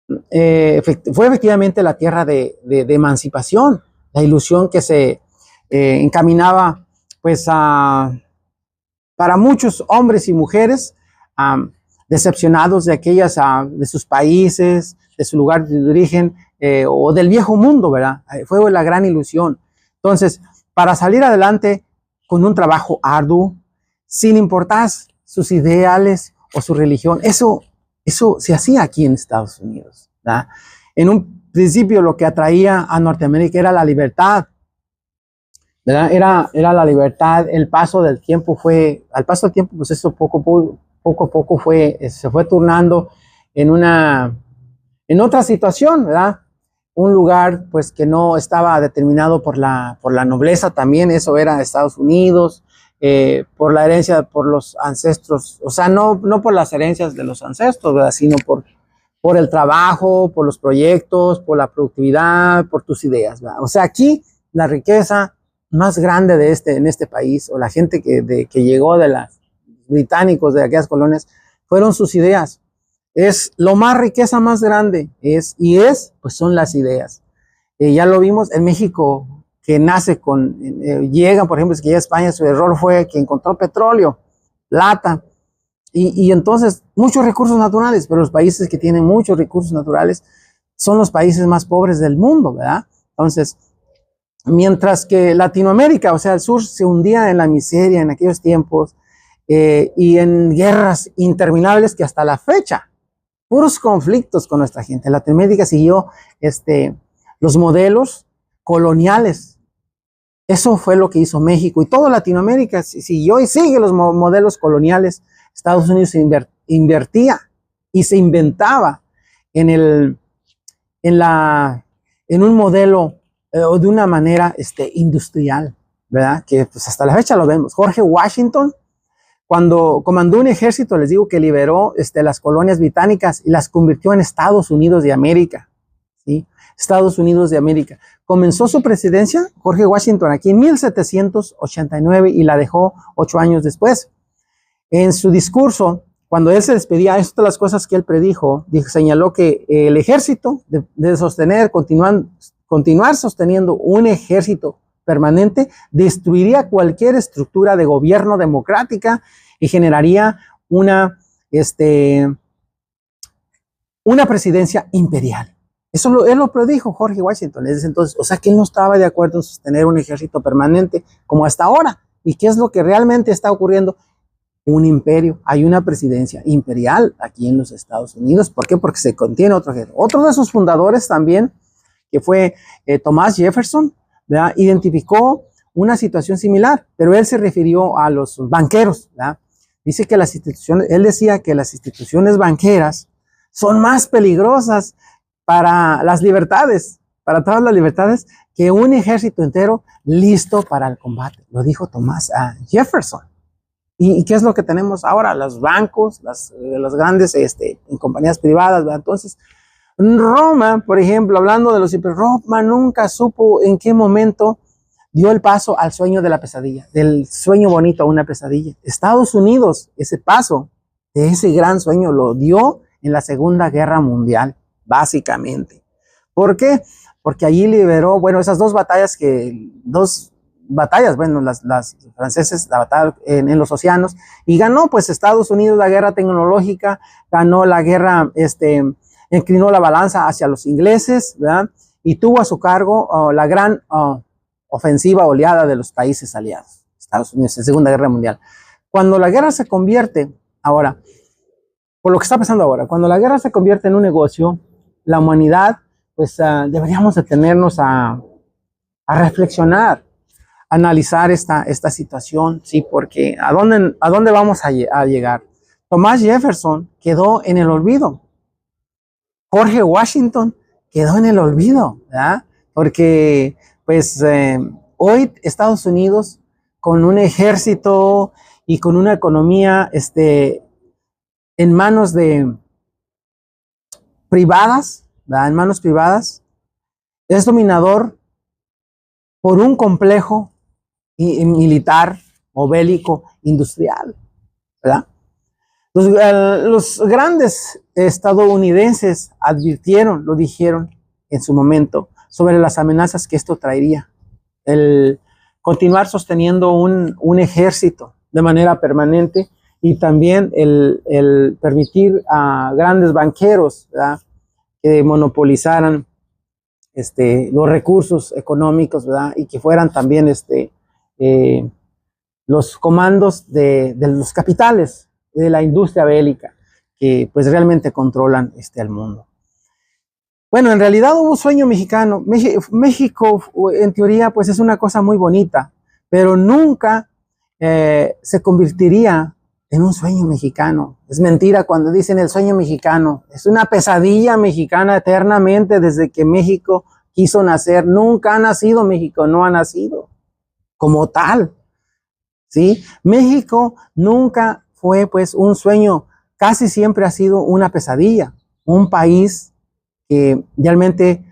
fue efectivamente la tierra de emancipación, la ilusión que se encaminaba pues para muchos hombres y mujeres decepcionados de de sus países, de su lugar de origen o del viejo mundo, ¿verdad? Fue la gran ilusión. Entonces, para salir adelante con un trabajo arduo, sin importar sus ideales o su religión, eso se hacía aquí en Estados Unidos, ¿verdad? En un principio lo que atraía a Norteamérica era la libertad, ¿verdad? Era la libertad. Al paso del tiempo, pues eso poco a poco se fue turnando en otra situación, ¿verdad? Un lugar pues que no estaba determinado por la nobleza también, eso era Estados Unidos, por la herencia, por los ancestros, o sea, no por las herencias de los ancestros, ¿verdad? Sino por el trabajo, por los proyectos, por la productividad, por tus ideas, ¿verdad? O sea, aquí la riqueza más grande en este país, o la gente que llegó de los británicos de aquellas colonias, fueron sus ideas. Es lo más riqueza más grande, pues son las ideas. Ya lo vimos en México, que nace llegan, por ejemplo, que llega a España, su error fue que encontró petróleo, plata, y entonces muchos recursos naturales, pero los países que tienen muchos recursos naturales son los países más pobres del mundo, ¿verdad? Entonces, mientras que Latinoamérica, o sea, el sur, se hundía en la miseria en aquellos tiempos y en guerras interminables que hasta la fecha, puros conflictos con nuestra gente. Latinoamérica siguió los modelos coloniales. Eso fue lo que hizo México, y toda Latinoamérica siguió y sigue los modelos coloniales. Estados Unidos invertía y se inventaba en un modelo o de una manera industrial, ¿verdad? Que pues hasta la fecha lo vemos. George Washington, cuando comandó un ejército, les digo que liberó las colonias británicas y las convirtió en Estados Unidos de América, ¿sí? Estados Unidos de América. Comenzó su presidencia, George Washington, aquí en 1789 y la dejó 8 años después. En su discurso, cuando él se despedía, estas son las cosas que él predijo, señaló que el ejército, continuar sosteniendo un ejército permanente, destruiría cualquier estructura de gobierno democrática y generaría una presidencia imperial. Él lo predijo George Washington desde entonces. O sea que él no estaba de acuerdo en sostener un ejército permanente como hasta ahora. ¿Y qué es lo que realmente está ocurriendo? Un imperio. Hay una presidencia imperial aquí en los Estados Unidos. ¿Por qué? Porque se contiene otro ejército. Otro de sus fundadores también, que fue Thomas Jefferson, ¿verdad? Identificó una situación similar, pero él se refirió a los banqueros, ¿verdad? Él decía que las instituciones banqueras son más peligrosas para las libertades, para todas las libertades, que un ejército entero listo para el combate. Lo dijo Thomas Jefferson. ¿Y qué es lo que tenemos ahora? Los bancos, las grandes compañías privadas, ¿verdad? Entonces, Roma, por ejemplo, hablando de los imperios, Roma nunca supo en qué momento dio el paso al sueño de la pesadilla, del sueño bonito a una pesadilla. Estados Unidos, ese paso de ese gran sueño lo dio en la Segunda Guerra Mundial, básicamente. ¿Por qué? Porque allí liberó, bueno, esas dos batallas, bueno, las franceses, la batalla en los océanos, y ganó pues Estados Unidos la guerra tecnológica, ganó la guerra, inclinó la balanza hacia los ingleses, ¿verdad? Y tuvo a su cargo la gran ofensiva oleada de los países aliados, Estados Unidos, en Segunda Guerra Mundial. Cuando la guerra se convierte, ahora, por lo que está pasando ahora, cuando la guerra se convierte en un negocio, la humanidad, pues deberíamos detenernos a reflexionar, a analizar esta situación, ¿sí? Porque ¿a dónde vamos a llegar? Thomas Jefferson quedó en el olvido. George Washington quedó en el olvido, ¿verdad? Porque, pues, hoy Estados Unidos, con un ejército y con una economía, en manos privadas, ¿verdad? En manos privadas, es dominador por un complejo militar o bélico industrial, ¿verdad? Los grandes estadounidenses advirtieron, lo dijeron en su momento, sobre las amenazas que esto traería. El continuar sosteniendo un ejército de manera permanente y también el permitir a grandes banqueros, ¿verdad?, que monopolizaran los recursos económicos, ¿verdad?, y que fueran también los comandos de los capitales de la industria bélica, que pues realmente controlan al mundo. Bueno, en realidad hubo un sueño mexicano. México, en teoría, pues es una cosa muy bonita, pero nunca se convertiría en un sueño mexicano. Es mentira cuando dicen el sueño mexicano. Es una pesadilla mexicana eternamente desde que México quiso nacer. Nunca ha nacido México, no ha nacido como tal, ¿sí? México nunca fue pues un sueño, casi siempre ha sido una pesadilla. Un país que realmente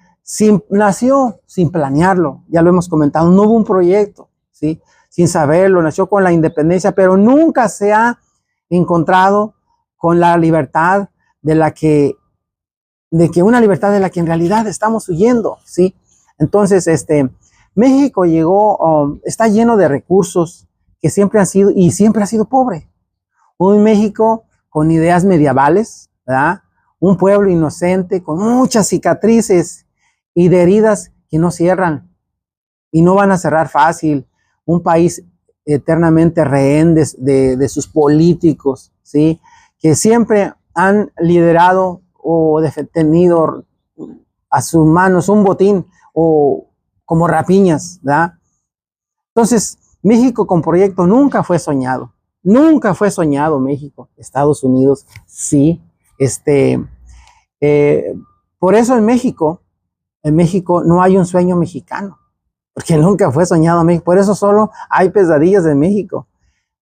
nació sin planearlo, ya lo hemos comentado, no hubo un proyecto, ¿sí?, sin saberlo, nació con la independencia, pero nunca se ha encontrado con la libertad una libertad de la que en realidad estamos huyendo, ¿sí? Entonces, México está lleno de recursos que siempre han sido, y siempre ha sido pobre. Un México con ideas medievales, ¿verdad? Un pueblo inocente con muchas cicatrices y de heridas que no cierran y no van a cerrar fácil. Un país eternamente rehén de sus políticos, ¿sí?, que siempre han liderado o tenido a sus manos un botín o como rapiñas, ¿verdad? Entonces, México con proyecto nunca fue soñado. Nunca fue soñado México. Estados Unidos, sí. Por eso en México no hay un sueño mexicano, porque nunca fue soñado México. Por eso solo hay pesadillas de México.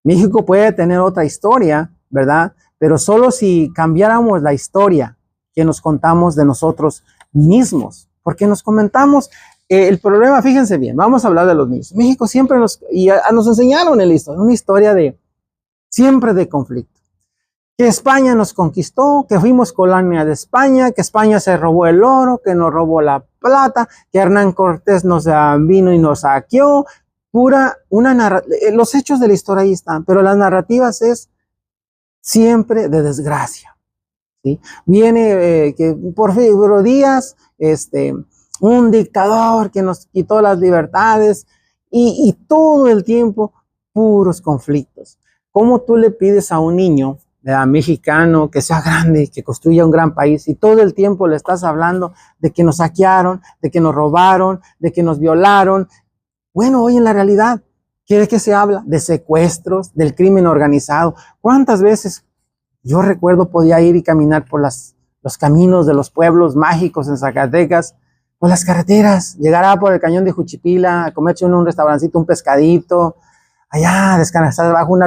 México puede tener otra historia, ¿verdad? Pero solo si cambiáramos la historia que nos contamos de nosotros mismos, porque nos comentamos el problema. Fíjense bien, vamos a hablar de los niños. México siempre nos enseñaron en la historia, una historia siempre de conflicto. Que España nos conquistó, que fuimos colonia de España, que España se robó el oro, que nos robó la plata, que Hernán Cortés nos vino y nos saqueó. Los hechos de la historia ahí están, pero las narrativas es siempre de desgracia, ¿sí? Viene que Porfirio Díaz, un dictador que nos quitó las libertades y todo el tiempo puros conflictos. ¿Cómo tú le pides a un niño mexicano que sea grande, que construya un gran país, y todo el tiempo le estás hablando de que nos saquearon, de que nos robaron, de que nos violaron? Bueno, hoy en la realidad, ¿de qué se habla? De secuestros, del crimen organizado. ¿Cuántas veces yo recuerdo podía ir y caminar por los caminos de los pueblos mágicos en Zacatecas, por las carreteras, llegar por el cañón de Juchipila, a comerse en un restaurancito, un pescadito, allá descansar debajo,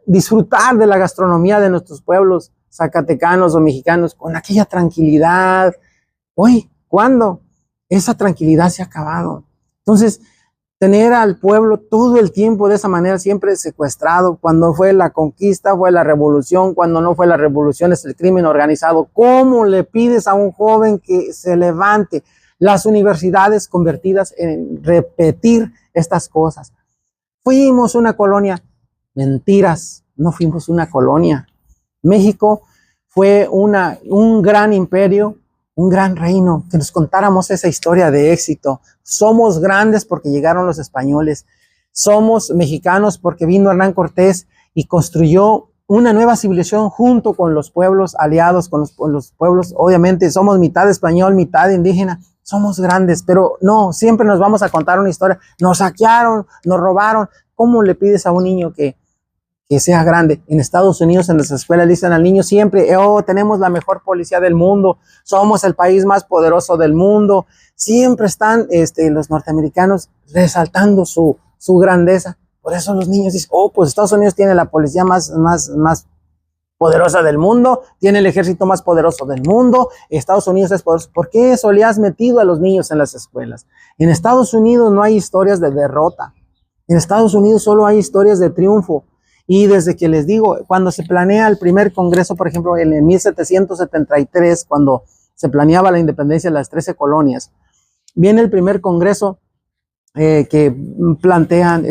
disfrutar de la gastronomía de nuestros pueblos zacatecanos o mexicanos con aquella tranquilidad? Hoy, ¿cuándo? Esa tranquilidad se ha acabado. Entonces, tener al pueblo todo el tiempo de esa manera, siempre secuestrado, cuando fue la conquista, fue la revolución, cuando no fue la revolución es el crimen organizado. ¿Cómo le pides a un joven que se levante? Las universidades convertidas en repetir estas cosas. Fuimos una colonia. Mentiras, no fuimos una colonia. México fue un gran imperio un gran reino, que nos contáramos esa historia de éxito. Somos grandes porque llegaron los españoles, somos mexicanos porque vino Hernán Cortés y construyó una nueva civilización junto con los pueblos aliados, con los pueblos, obviamente somos mitad español, mitad indígena, somos grandes, pero no, siempre nos vamos a contar una historia, nos saquearon, nos robaron. ¿Cómo le pides a un niño que sea grande? En Estados Unidos, en las escuelas, dicen al niño siempre, oh, tenemos la mejor policía del mundo, somos el país más poderoso del mundo. Siempre están los norteamericanos resaltando su grandeza. Por eso los niños dicen, oh, pues Estados Unidos tiene la policía más poderosa del mundo, tiene el ejército más poderoso del mundo, Estados Unidos es poderoso. ¿Por qué eso le has metido a los niños en las escuelas? En Estados Unidos no hay historias de derrota, en Estados Unidos solo hay historias de triunfo. Y desde que les digo, cuando se planea el primer congreso, por ejemplo, en el 1773, cuando se planeaba la independencia de las 13 colonias, viene el primer congreso que plantean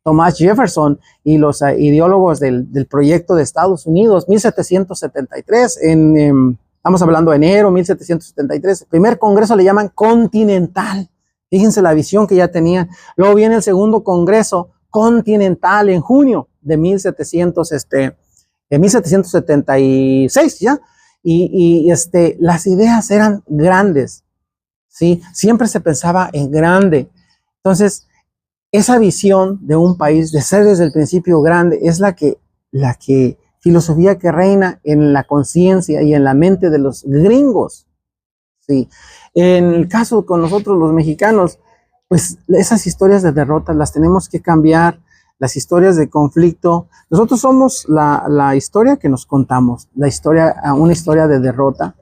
Thomas Jefferson y los ideólogos del proyecto de Estados Unidos, 1773, estamos hablando de enero 1773, el primer congreso le llaman continental. Fíjense la visión que ya tenían. Luego viene el segundo congreso continental en junio de 1776, ¿ya? Y las ideas eran grandes, ¿sí? Siempre se pensaba en grande. Entonces, esa visión de un país, de ser desde el principio grande, es la filosofía que reina en la conciencia y en la mente de los gringos, ¿sí? En el caso con nosotros los mexicanos, pues esas historias de derrota las tenemos que cambiar, las historias de conflicto. Nosotros somos la historia que nos contamos, una historia de derrota,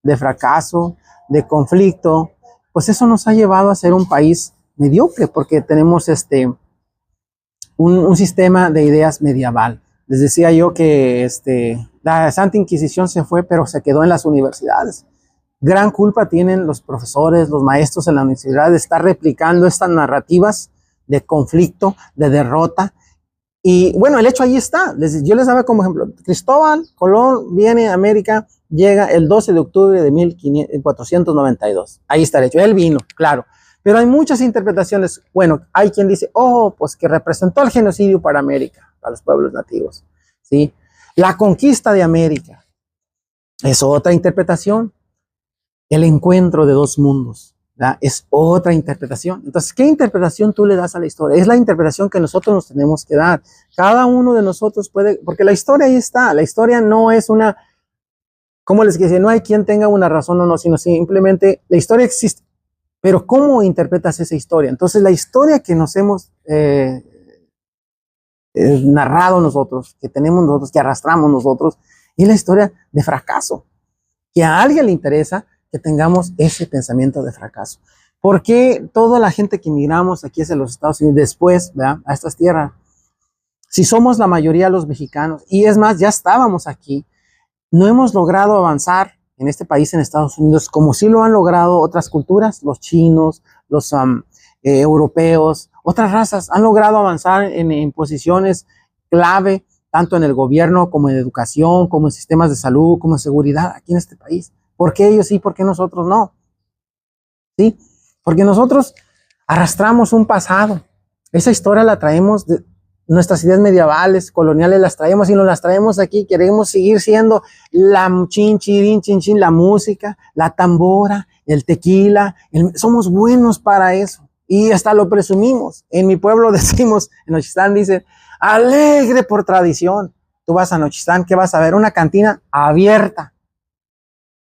de fracaso, de conflicto. Pues eso nos ha llevado a ser un país mediocre, porque tenemos un sistema de ideas medieval. Les decía yo que la Santa Inquisición se fue, pero se quedó en las universidades. Gran culpa tienen los profesores, los maestros en la universidad de estar replicando estas narrativas de conflicto, de derrota. Y bueno, el hecho ahí está. Yo les daba como ejemplo, Cristóbal Colón viene a América, llega el 12 de octubre de 1492. Ahí está el hecho. Él vino, claro. Pero hay muchas interpretaciones. Bueno, hay quien dice, oh, pues que representó el genocidio para América, para los pueblos nativos, ¿sí? La conquista de América es otra interpretación. El encuentro de dos mundos, ¿verdad? Es otra interpretación. Entonces, ¿qué interpretación tú le das a la historia? Es la interpretación que nosotros nos tenemos que dar. Cada uno de nosotros puede, porque la historia ahí está. La historia no es una, como les decía, no hay quien tenga una razón o no, sino simplemente la historia existe. Pero ¿cómo interpretas esa historia? Entonces, la historia que nos hemos narrado nosotros, que tenemos nosotros, que arrastramos nosotros, es la historia de fracaso. Que a alguien le interesa que tengamos ese pensamiento de fracaso. ¿Por qué toda la gente que emigramos aquí hacia los Estados Unidos después, ¿verdad?, a estas tierras, si somos la mayoría los mexicanos, y es más, ya estábamos aquí, no hemos logrado avanzar en este país, en Estados Unidos, como sí lo han logrado otras culturas, los chinos, los europeos, otras razas, han logrado avanzar en posiciones clave, tanto en el gobierno como en educación, como en sistemas de salud, como en seguridad aquí en este país. ¿Por qué ellos sí, por qué nosotros no? ¿Sí? Porque nosotros arrastramos un pasado. Esa historia la traemos de nuestras ideas medievales, coloniales, las traemos y nos las traemos aquí. Queremos seguir siendo la chin, chirin, chin, chin, la música, la tambora, el tequila. Somos buenos para eso. Y hasta lo presumimos. En mi pueblo decimos, en Nochistlán dicen, alegre por tradición. Tú vas a Nochistlán, ¿qué vas a ver? Una cantina abierta.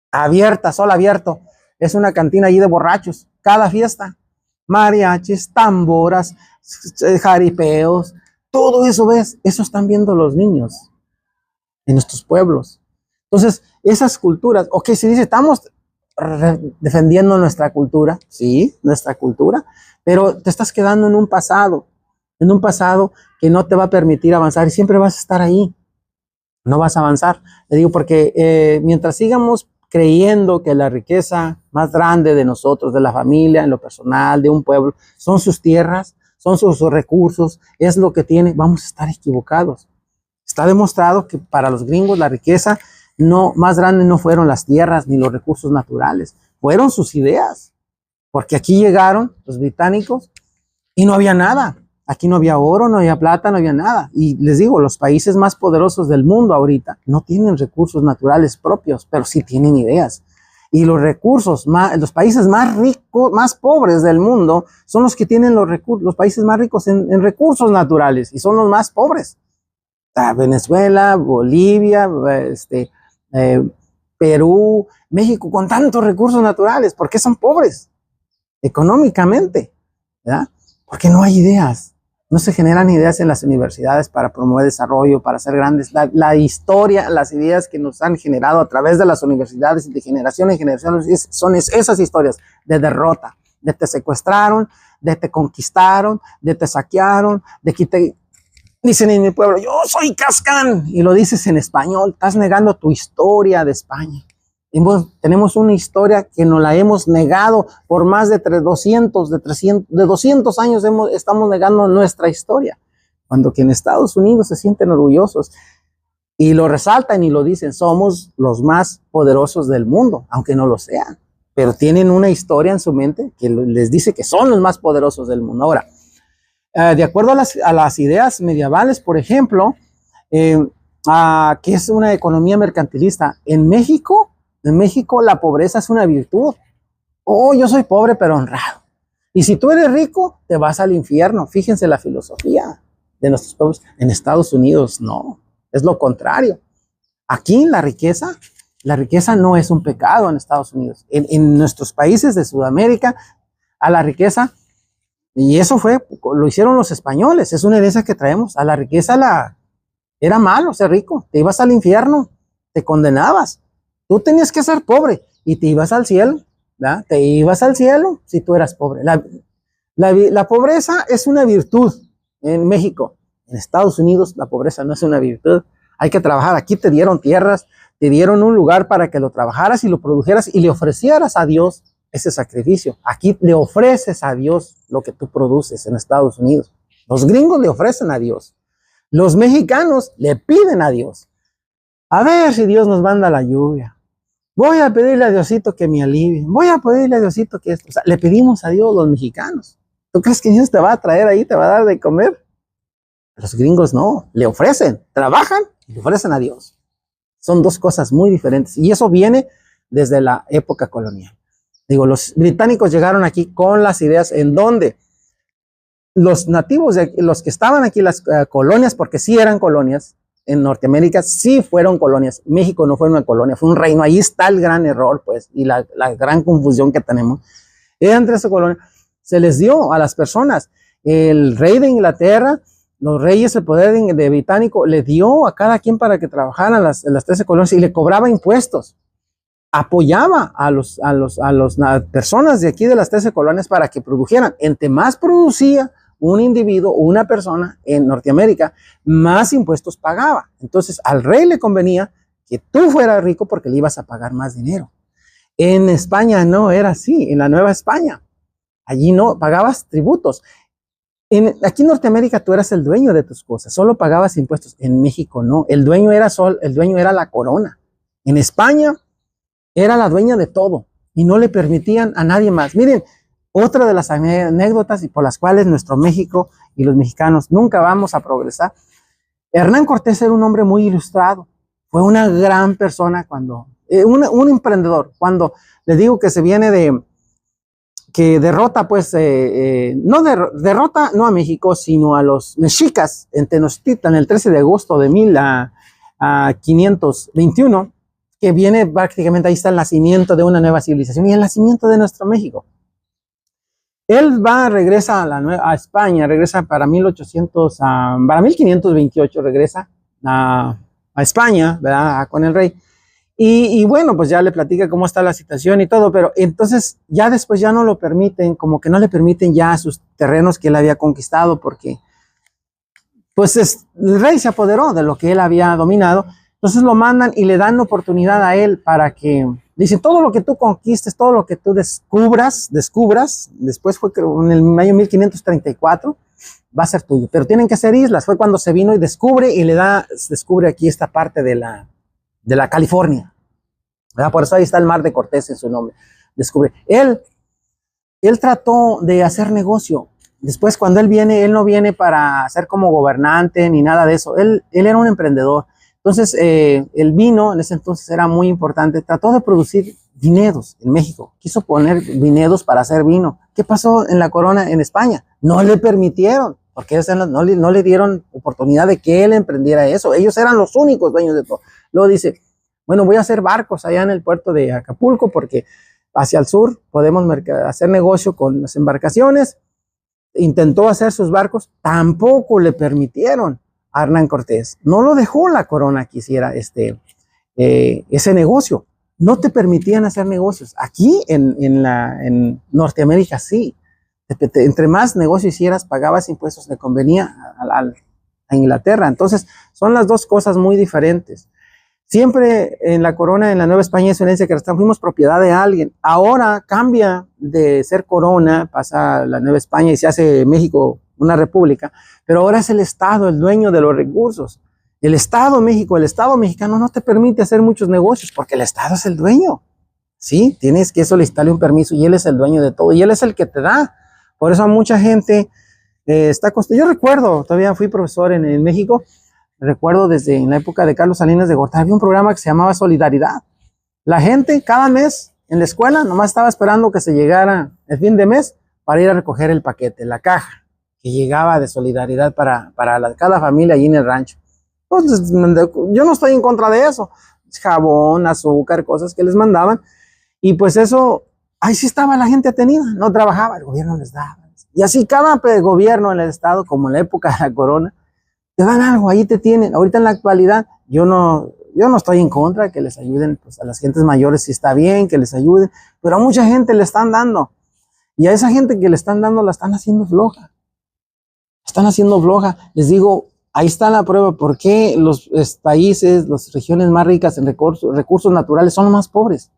Abierta, solo abierto. Es una cantina allí de borrachos. Cada fiesta. Mariachis, tamboras, jaripeos. Todo eso ves. Eso están viendo los niños en nuestros pueblos. Entonces, esas culturas. Ok, si dice, estamos defendiendo nuestra cultura. Sí, nuestra cultura. Pero te estás quedando en un pasado que no te va a permitir avanzar y siempre vas a estar ahí. No vas a avanzar. Le digo porque mientras sigamos creyendo que la riqueza más grande de nosotros, de la familia, en lo personal, de un pueblo, son sus tierras, son sus recursos, es lo que tiene, vamos a estar equivocados. Está demostrado que para los gringos la riqueza no, más grande no fueron las tierras ni los recursos naturales, fueron sus ideas. Porque aquí llegaron los británicos y no había nada. Aquí no había oro, no había plata, no había nada. Y les digo, los países más poderosos del mundo ahorita no tienen recursos naturales propios, pero sí tienen ideas. Y los recursos, los países más ricos, más pobres del mundo, son los que tienen los países más ricos en recursos naturales y son los más pobres. Venezuela, Bolivia, Perú, México, con tantos recursos naturales. ¿Por qué son pobres económicamente? ¿Verdad? Porque no hay ideas. No se generan ideas en las universidades para promover desarrollo, para hacer grandes. La historia, las ideas que nos han generado a través de las universidades y de generación en generación son esas historias de derrota, de te secuestraron, de te conquistaron, de te saquearon, de que te... Dicen en mi pueblo, yo soy Cascán, y lo dices en español, estás negando tu historia de España. Y tenemos una historia que nos la hemos negado por más de 200 años, estamos negando nuestra historia. Cuando que en Estados Unidos se sienten orgullosos y lo resaltan y lo dicen, somos los más poderosos del mundo, aunque no lo sean. Pero tienen una historia en su mente que les dice que son los más poderosos del mundo. Ahora, de acuerdo a las ideas medievales, por ejemplo, que es una economía mercantilista, en México la pobreza es una virtud. Oh, yo soy pobre pero honrado. Y si tú eres rico, te vas al infierno. Fíjense la filosofía de nuestros pueblos. En Estados Unidos no, es lo contrario. Aquí la riqueza no es un pecado en Estados Unidos. En nuestros países de Sudamérica, a la riqueza, y eso lo hicieron los españoles, es una herencia que traemos, a la riqueza era malo ser rico, te ibas al infierno, te condenabas. Tú tenías que ser pobre y te ibas al cielo, ¿verdad? Te ibas al cielo si tú eras pobre. La pobreza es una virtud en México. En Estados Unidos la pobreza no es una virtud. Hay que trabajar. Aquí te dieron tierras, te dieron un lugar para que lo trabajaras y lo produjeras y le ofrecieras a Dios ese sacrificio. Aquí le ofreces a Dios lo que tú produces en Estados Unidos. Los gringos le ofrecen a Dios. Los mexicanos le piden a Dios. A ver si Dios nos manda la lluvia. Voy a pedirle a Diosito que me alivie. Voy a pedirle a Diosito que esto. O sea, le pedimos a Dios los mexicanos. ¿Tú crees que Dios te va a traer ahí, te va a dar de comer? Los gringos no. Le ofrecen, trabajan y le ofrecen a Dios. Son dos cosas muy diferentes. Y eso viene desde la época colonial. Digo, los británicos llegaron aquí con las ideas en donde los nativos, los que estaban aquí, las colonias, porque sí eran colonias, en Norteamérica sí fueron colonias. México no fue una colonia, fue un reino. Ahí está el gran error, pues, y la gran confusión que tenemos. Entre esa colonia se les dio a las personas. El rey de Inglaterra, los reyes, el poder de británico, le dio a cada quien para que trabajaran en las 13 colonias y le cobraba impuestos. Apoyaba a las personas de aquí de las 13 colonias para que produjeran. Entre más producía un individuo o una persona en Norteamérica, más impuestos pagaba. Entonces al rey le convenía que tú fueras rico porque le ibas a pagar más dinero. En España no era así, en la Nueva España. Allí no, pagabas tributos. Aquí en Norteamérica tú eras el dueño de tus cosas, solo pagabas impuestos. En México no, el dueño era la corona. En España era la dueña de todo y no le permitían a nadie más. Miren, otra de las anécdotas y por las cuales nuestro México y los mexicanos nunca vamos a progresar. Hernán Cortés era un hombre muy ilustrado, fue una gran persona un emprendedor. Cuando le digo que se viene que derrota, pues, derrota no a México, sino a los mexicas en Tenochtitlan el 13 de agosto de 1521, que viene prácticamente, ahí está el nacimiento de una nueva civilización y el nacimiento de nuestro México. Él regresa a España, regresa para 1528, regresa a España, ¿verdad? Con el rey. Y bueno, pues ya le platica cómo está la situación y todo, pero entonces ya después ya no lo permiten, como que no le permiten ya sus terrenos que él había conquistado, porque pues el rey se apoderó de lo que él había dominado. Entonces lo mandan y le dan oportunidad a él para que, dicen, todo lo que tú conquistes, todo lo que tú descubras, después fue en el año 1534, va a ser tuyo, pero tienen que ser islas. Fue cuando se vino y descubre aquí esta parte de de la California, ¿verdad? Por eso ahí está el Mar de Cortés en su nombre. Descubre. Él trató de hacer negocio. Después, cuando él viene, él no viene para ser como gobernante ni nada de eso. Él era un emprendedor. Entonces, el vino en ese entonces era muy importante. Trató de producir viñedos en México. Quiso poner viñedos para hacer vino. ¿Qué pasó en la corona en España? No le permitieron, porque ellos no le dieron oportunidad de que él emprendiera eso. Ellos eran los únicos dueños de todo. Luego dice, bueno, voy a hacer barcos allá en el puerto de Acapulco porque hacia el sur podemos hacer negocio con las embarcaciones. Intentó hacer sus barcos, tampoco le permitieron a Hernán Cortés. No lo dejó la corona que hiciera ese negocio. No te permitían hacer negocios. Aquí en Norteamérica sí. Entre más negocio hicieras, pagabas impuestos, le convenía a Inglaterra. Entonces, son las dos cosas muy diferentes. Siempre en la corona, en la Nueva España, es una herencia que fuimos propiedad de alguien. Ahora cambia de ser corona, pasa a la Nueva España y se hace México una república, pero ahora es el Estado el dueño de los recursos. El Estado México, el Estado mexicano no te permite hacer muchos negocios porque el Estado es el dueño. Sí, tienes que solicitarle un permiso y él es el dueño de todo y él es el que te da. Por eso a mucha gente yo recuerdo, todavía fui profesor en México. Recuerdo desde en la época de Carlos Salinas de Gortari, había un programa que se llamaba Solidaridad. La gente cada mes en la escuela nomás estaba esperando que se llegara el fin de mes para ir a recoger el paquete, la caja que llegaba de solidaridad para cada familia allí en el rancho. Entonces, yo no estoy en contra de eso. Jabón, azúcar, cosas que les mandaban. Y pues eso, ahí sí estaba la gente atenida, no trabajaba, el gobierno les daba. Y así cada gobierno en el estado, como en la época de la corona, te dan algo, ahí te tienen. Ahorita en la actualidad, yo no estoy en contra de que les ayuden, pues a las gentes mayores sí está bien que les ayuden, pero a mucha gente le están dando. Y a esa gente que le están dando la están haciendo floja. Están haciendo floja. Les digo, ahí está la prueba. ¿Por qué los países, las regiones más ricas en recursos naturales son los más pobres?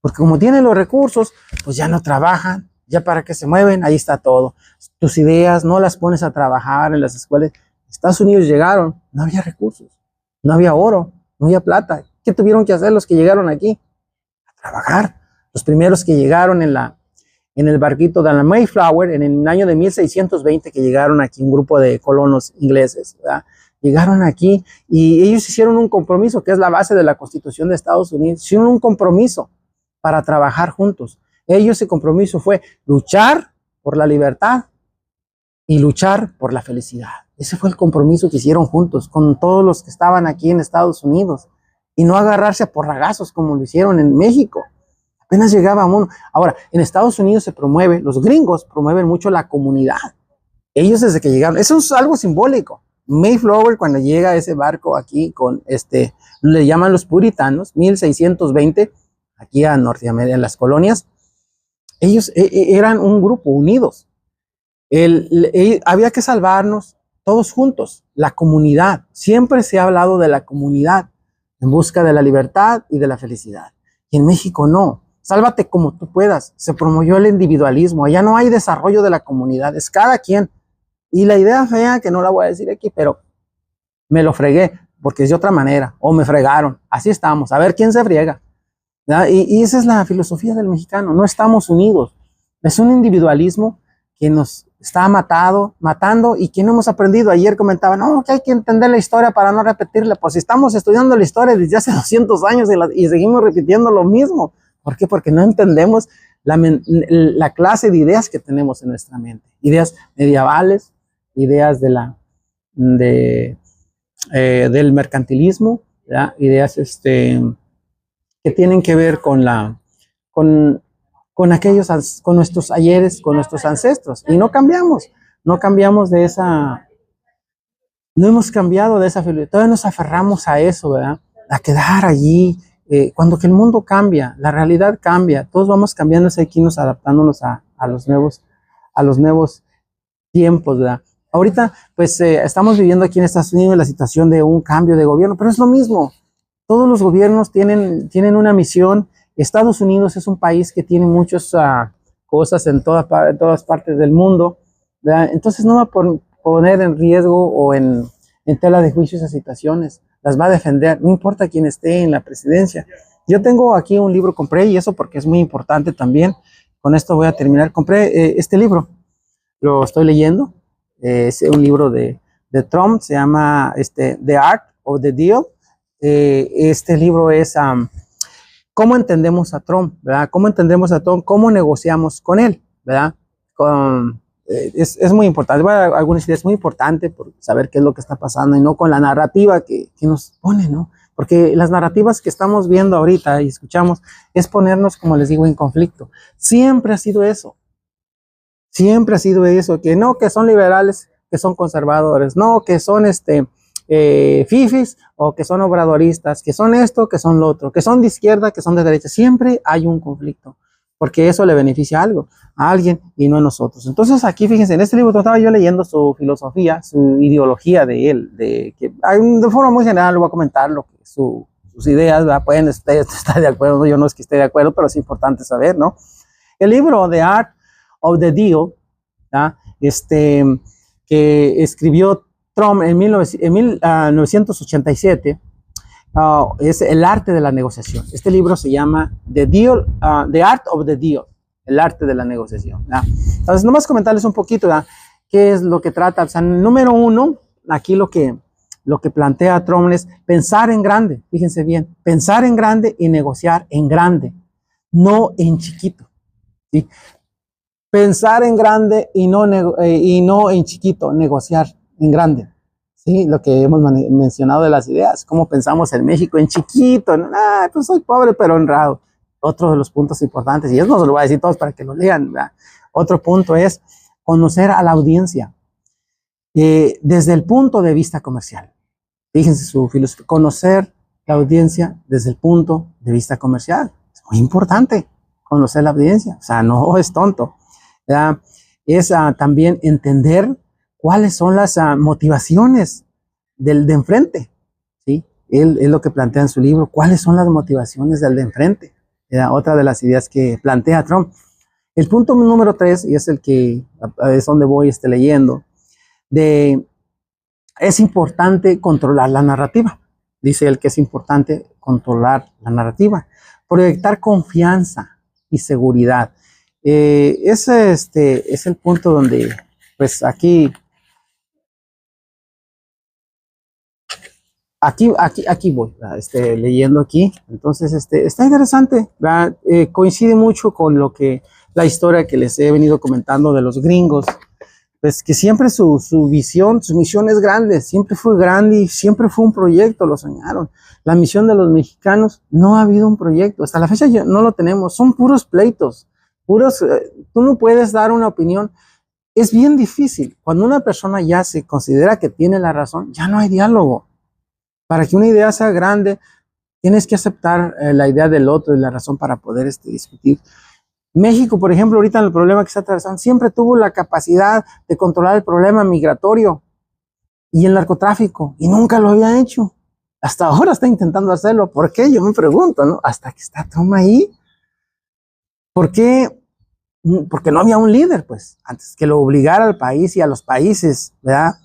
Porque como tienen los recursos, pues ya no trabajan, ya para qué se mueven, ahí está todo. Tus ideas no las pones a trabajar en las escuelas. Estados Unidos llegaron, no había recursos, no había oro, no había plata. ¿Qué tuvieron que hacer los que llegaron aquí? A trabajar. Los primeros que llegaron en el barquito de la Mayflower, en el año de 1620, que llegaron aquí un grupo de colonos ingleses, ¿verdad? Llegaron aquí y ellos hicieron un compromiso, que es la base de la Constitución de Estados Unidos. Hicieron un compromiso para trabajar juntos. Ese compromiso fue luchar por la libertad y luchar por la felicidad. Ese fue el compromiso que hicieron juntos con todos los que estaban aquí en Estados Unidos. Y no agarrarse a porragazos como lo hicieron en México. Apenas llegaba uno. Ahora, en Estados Unidos se promueve, los gringos promueven mucho la comunidad. Ellos desde que llegaron, eso es algo simbólico. Mayflower, cuando llega ese barco aquí con le llaman los puritanos, 1620, aquí a Norteamérica, en las colonias, ellos eran un grupo unidos. Había que salvarnos todos juntos, la comunidad. Siempre se ha hablado de la comunidad en busca de la libertad y de la felicidad. Y en México no. Sálvate como tú puedas. Se promovió el individualismo. Allá no hay desarrollo de la comunidad. Es cada quien. Y la idea fea, que no la voy a decir aquí, pero me lo fregué, porque es de otra manera. O me fregaron. Así estamos. A ver quién se friega. Y esa es la filosofía del mexicano. No estamos unidos. Es un individualismo que nos está matando y que no hemos aprendido. Ayer comentaba, no, que hay que entender la historia para no repetirla. Pues si estamos estudiando la historia desde hace 200 años y seguimos repitiendo lo mismo. ¿Por qué? Porque no entendemos la clase de ideas que tenemos en nuestra mente. Ideas medievales, ideas del mercantilismo, ¿verdad? Ideas que tienen que ver con nuestros ayeres, con nuestros ancestros. Y no cambiamos no hemos cambiado de esa filosofía. Todavía nos aferramos a eso, ¿verdad? A quedar allí. Cuando que el mundo cambia, la realidad cambia, todos vamos cambiando, aquí nos adaptándonos a los nuevos tiempos, ¿verdad? Ahorita, pues, estamos viviendo aquí en Estados Unidos la situación de un cambio de gobierno, pero es lo mismo. Todos los gobiernos tienen una misión. Estados Unidos es un país que tiene muchas cosas en todas partes del mundo, ¿verdad? Entonces no va a poner en riesgo o en tela de juicio esas situaciones. las va a defender, no importa quién esté en la presidencia. Yo tengo aquí un libro, compré, y eso porque es muy importante también. Con esto voy a terminar. Compré este libro, lo estoy leyendo. Es un libro de Trump, se llama The Art of the Deal. Este libro es cómo entendemos a Trump, ¿verdad? Cómo entendemos a Trump, cómo negociamos con él, ¿verdad? Es muy importante. Bueno, algunas ideas muy importantes por saber qué es lo que está pasando y no con la narrativa que nos pone, ¿no? Porque las narrativas que estamos viendo ahorita y escuchamos es ponernos, como les digo, en conflicto. Siempre ha sido eso. Siempre ha sido eso, que no, que son liberales, que son conservadores, no, que son fifis o que son obradoristas, que son esto, que son lo otro, que son de izquierda, que son de derecha. Siempre hay un conflicto, porque eso le beneficia a alguien y no a nosotros. Entonces aquí, fíjense, en este libro estaba yo leyendo su filosofía, su ideología de él, de forma muy general, lo voy a comentar sus ideas, ¿verdad? Pueden estar de acuerdo, yo no es que esté de acuerdo, pero es importante saber, ¿no? El libro The Art of the Deal, ¿verdad? Que escribió Trump en 1987, es el arte de la negociación. Este libro se llama The Art of the Deal, el arte de la negociación, ¿verdad? Entonces, nomás comentarles un poquito, ¿verdad? ¿Qué es lo que trata? O sea, número uno, aquí lo que plantea Trump es pensar en grande, fíjense bien, pensar en grande y negociar en grande, no en chiquito, ¿sí? Pensar en grande y no en chiquito, negociar en grande. Sí, lo que hemos mencionado de las ideas, cómo pensamos en México en chiquito, pues soy pobre pero honrado. Otro de los puntos importantes, y eso no se lo voy a decir todos para que lo lean, ¿verdad? Otro punto es conocer a la audiencia desde el punto de vista comercial. Fíjense su filosofía, conocer la audiencia desde el punto de vista comercial. Es muy importante conocer la audiencia, o sea, no es tonto, ¿verdad? Es también entender cuáles son las motivaciones del de enfrente, ¿sí? Él es lo que plantea en su libro, cuáles son las motivaciones del de enfrente. Otra de las ideas que plantea Trump. El punto número 3, y es el que es donde voy leyendo, es importante controlar la narrativa. Dice él que es importante controlar la narrativa, proyectar confianza y seguridad. Ese es el punto donde, pues aquí voy, leyendo aquí. Entonces, está interesante, coincide mucho con la historia que les he venido comentando de los gringos, pues que siempre su visión, su misión es grande, siempre fue grande y siempre fue un proyecto, lo soñaron. La misión de los mexicanos, no ha habido un proyecto, hasta la fecha no lo tenemos, son puros pleitos, tú no puedes dar una opinión. Es bien difícil, cuando una persona ya se considera que tiene la razón, ya no hay diálogo. Para que una idea sea grande, tienes que aceptar la idea del otro y la razón para poder discutir. México, por ejemplo, ahorita en el problema que está atravesando, siempre tuvo la capacidad de controlar el problema migratorio y el narcotráfico, y nunca lo había hecho. Hasta ahora está intentando hacerlo. ¿Por qué? Yo me pregunto, ¿no? Hasta que está Trump ahí. ¿Por qué? Porque no había un líder, pues, antes que lo obligara al país y a los países, ¿verdad?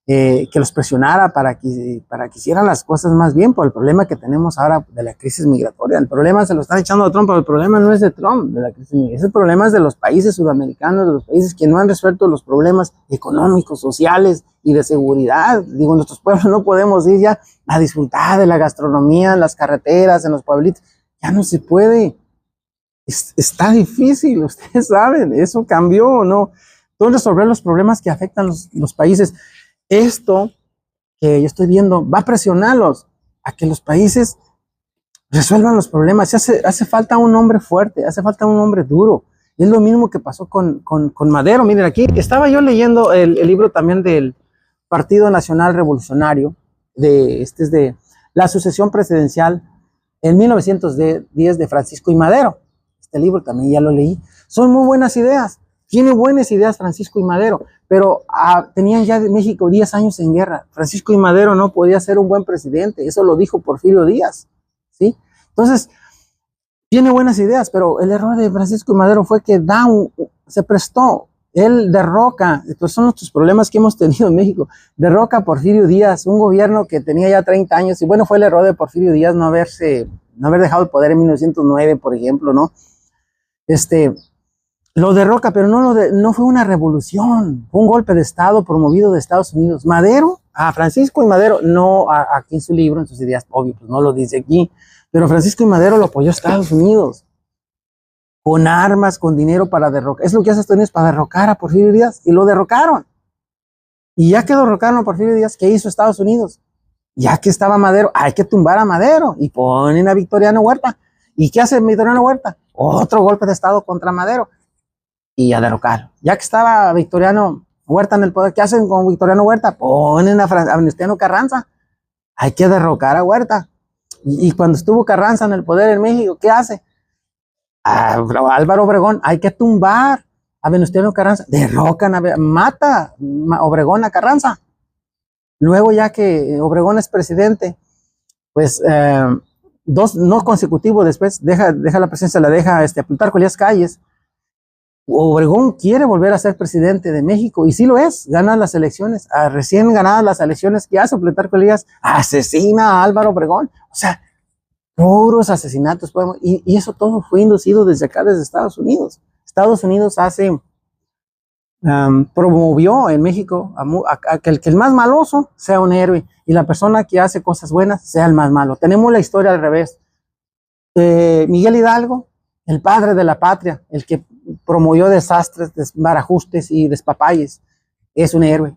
Que los presionara para que hicieran las cosas más bien por el problema que tenemos ahora de la crisis migratoria. El problema se lo están echando a Trump, pero el problema no es de Trump, de la crisis migratoria. El problema es de los países sudamericanos, de los países que no han resuelto los problemas económicos, sociales y de seguridad. Digo, nuestros pueblos no podemos ir ya a disfrutar de la gastronomía, en las carreteras, en los pueblitos. Ya no se puede. Está difícil, ustedes saben, eso cambió, ¿no? Entonces, resolver los problemas que afectan los países. Esto que yo estoy viendo va a presionarlos a que los países resuelvan los problemas. Hace falta un hombre fuerte, hace falta un hombre duro. Es lo mismo que pasó con Madero. Miren, aquí estaba yo leyendo el libro también del Partido Nacional Revolucionario, es de la sucesión presidencial en 1910 de Francisco y Madero. Este libro también ya lo leí. Son muy buenas ideas. Tiene buenas ideas Francisco y Madero, pero tenían ya de México 10 años en guerra. Francisco y Madero no podía ser un buen presidente, eso lo dijo Porfirio Díaz, ¿sí? Entonces, tiene buenas ideas, pero el error de Francisco y Madero fue que se prestó él derroca, estos son nuestros problemas que hemos tenido en México, derroca a Porfirio Díaz, un gobierno que tenía ya 30 años, y bueno, fue el error de Porfirio Díaz no haber dejado el poder en 1909, por ejemplo, ¿no? Lo derroca, pero no fue una revolución, fue un golpe de Estado promovido de Estados Unidos. Madero, a Francisco y Madero, no aquí en su libro, en sus ideas, obvio, pues no lo dice aquí, pero Francisco y Madero lo apoyó a Estados Unidos, con armas, con dinero para derrocar. Es lo que hace Estados Unidos para derrocar a Porfirio Díaz, y lo derrocaron. Y ya que derrocaron a Porfirio Díaz, ¿qué hizo Estados Unidos? Ya que estaba Madero, hay que tumbar a Madero, y ponen a Victoriano Huerta. ¿Y qué hace Victoriano Huerta? Otro golpe de Estado contra Madero, y a derrocar. Ya que estaba Victoriano Huerta en el poder, ¿qué hacen con Victoriano Huerta? Ponen a Venustiano Carranza. Hay que derrocar a Huerta. Y cuando estuvo Carranza en el poder en México, ¿qué hace? A Álvaro Obregón, hay que tumbar a Venustiano Carranza, derrocan, mata a Obregón a Carranza. Luego, ya que Obregón es presidente, pues no consecutivo después, deja la presidencia, la deja a Plutarco Elías Calles. Obregón quiere volver a ser presidente de México, y sí lo es, gana las elecciones, recién ganadas las elecciones, ¿qué hace Plutarco Elías? Asesina a Álvaro Obregón. O sea, puros asesinatos, y eso todo fue inducido desde acá, desde Estados Unidos. Estados Unidos promovió en México a que el más maloso sea un héroe, y la persona que hace cosas buenas sea el más malo. Tenemos la historia al revés. Miguel Hidalgo, el padre de la patria, el que promovió desastres, desbarajustes y despapalles, es un héroe.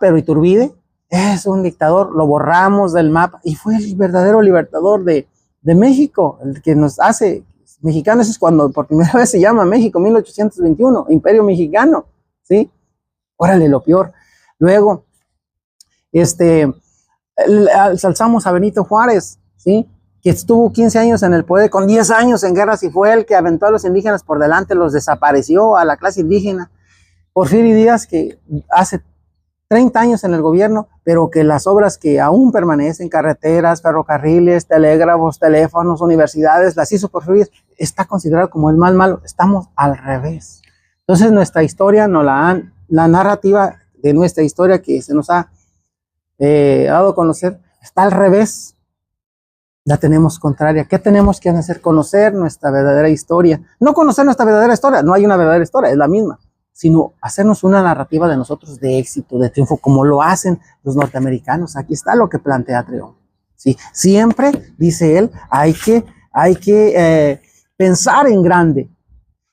Pero Iturbide es un dictador, lo borramos del mapa, y fue el verdadero libertador de México, el que nos hace mexicanos. Es cuando por primera vez se llama México, 1821, Imperio Mexicano, ¿sí? Órale, lo peor. Luego, alzamos a Benito Juárez, ¿sí? Que estuvo 15 años en el poder, con 10 años en guerras, y fue el que aventó a los indígenas por delante, los desapareció a la clase indígena. Porfirio Díaz, que hace 30 años en el gobierno, pero que las obras que aún permanecen, carreteras, ferrocarriles, telégrafos, teléfonos, universidades, las hizo Porfirio Díaz, está considerado como el más malo. Estamos al revés. Entonces nuestra historia, la narrativa de nuestra historia que se nos ha dado a conocer, está al revés. La tenemos contraria. ¿Qué tenemos que hacer? Conocer nuestra verdadera historia. No conocer nuestra verdadera historia, no hay una verdadera historia, es la misma, sino hacernos una narrativa de nosotros de éxito, de triunfo, como lo hacen los norteamericanos. Aquí está lo que plantea Trejo. ¿Sí? Siempre, dice él, hay que pensar en grande,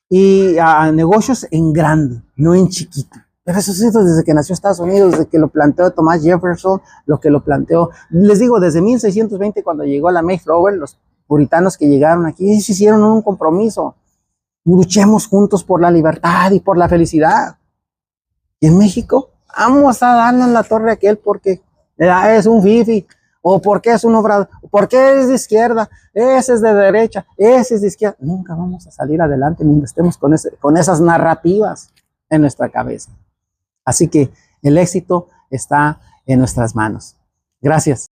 y a negocios en grande, no en chiquito. Pero eso es desde que nació Estados Unidos, desde que lo planteó Thomas Jefferson, lo que lo planteó, les digo, desde 1620, cuando llegó la Mayflower, los puritanos que llegaron aquí se hicieron un compromiso. Luchemos juntos por la libertad y por la felicidad. Y en México, vamos a darle en la torre a aquel porque es un fifi, o porque es un obrador, porque es de izquierda, ese es de derecha, ese es de izquierda. Nunca vamos a salir adelante mientras estemos con esas narrativas en nuestra cabeza. Así que el éxito está en nuestras manos. Gracias.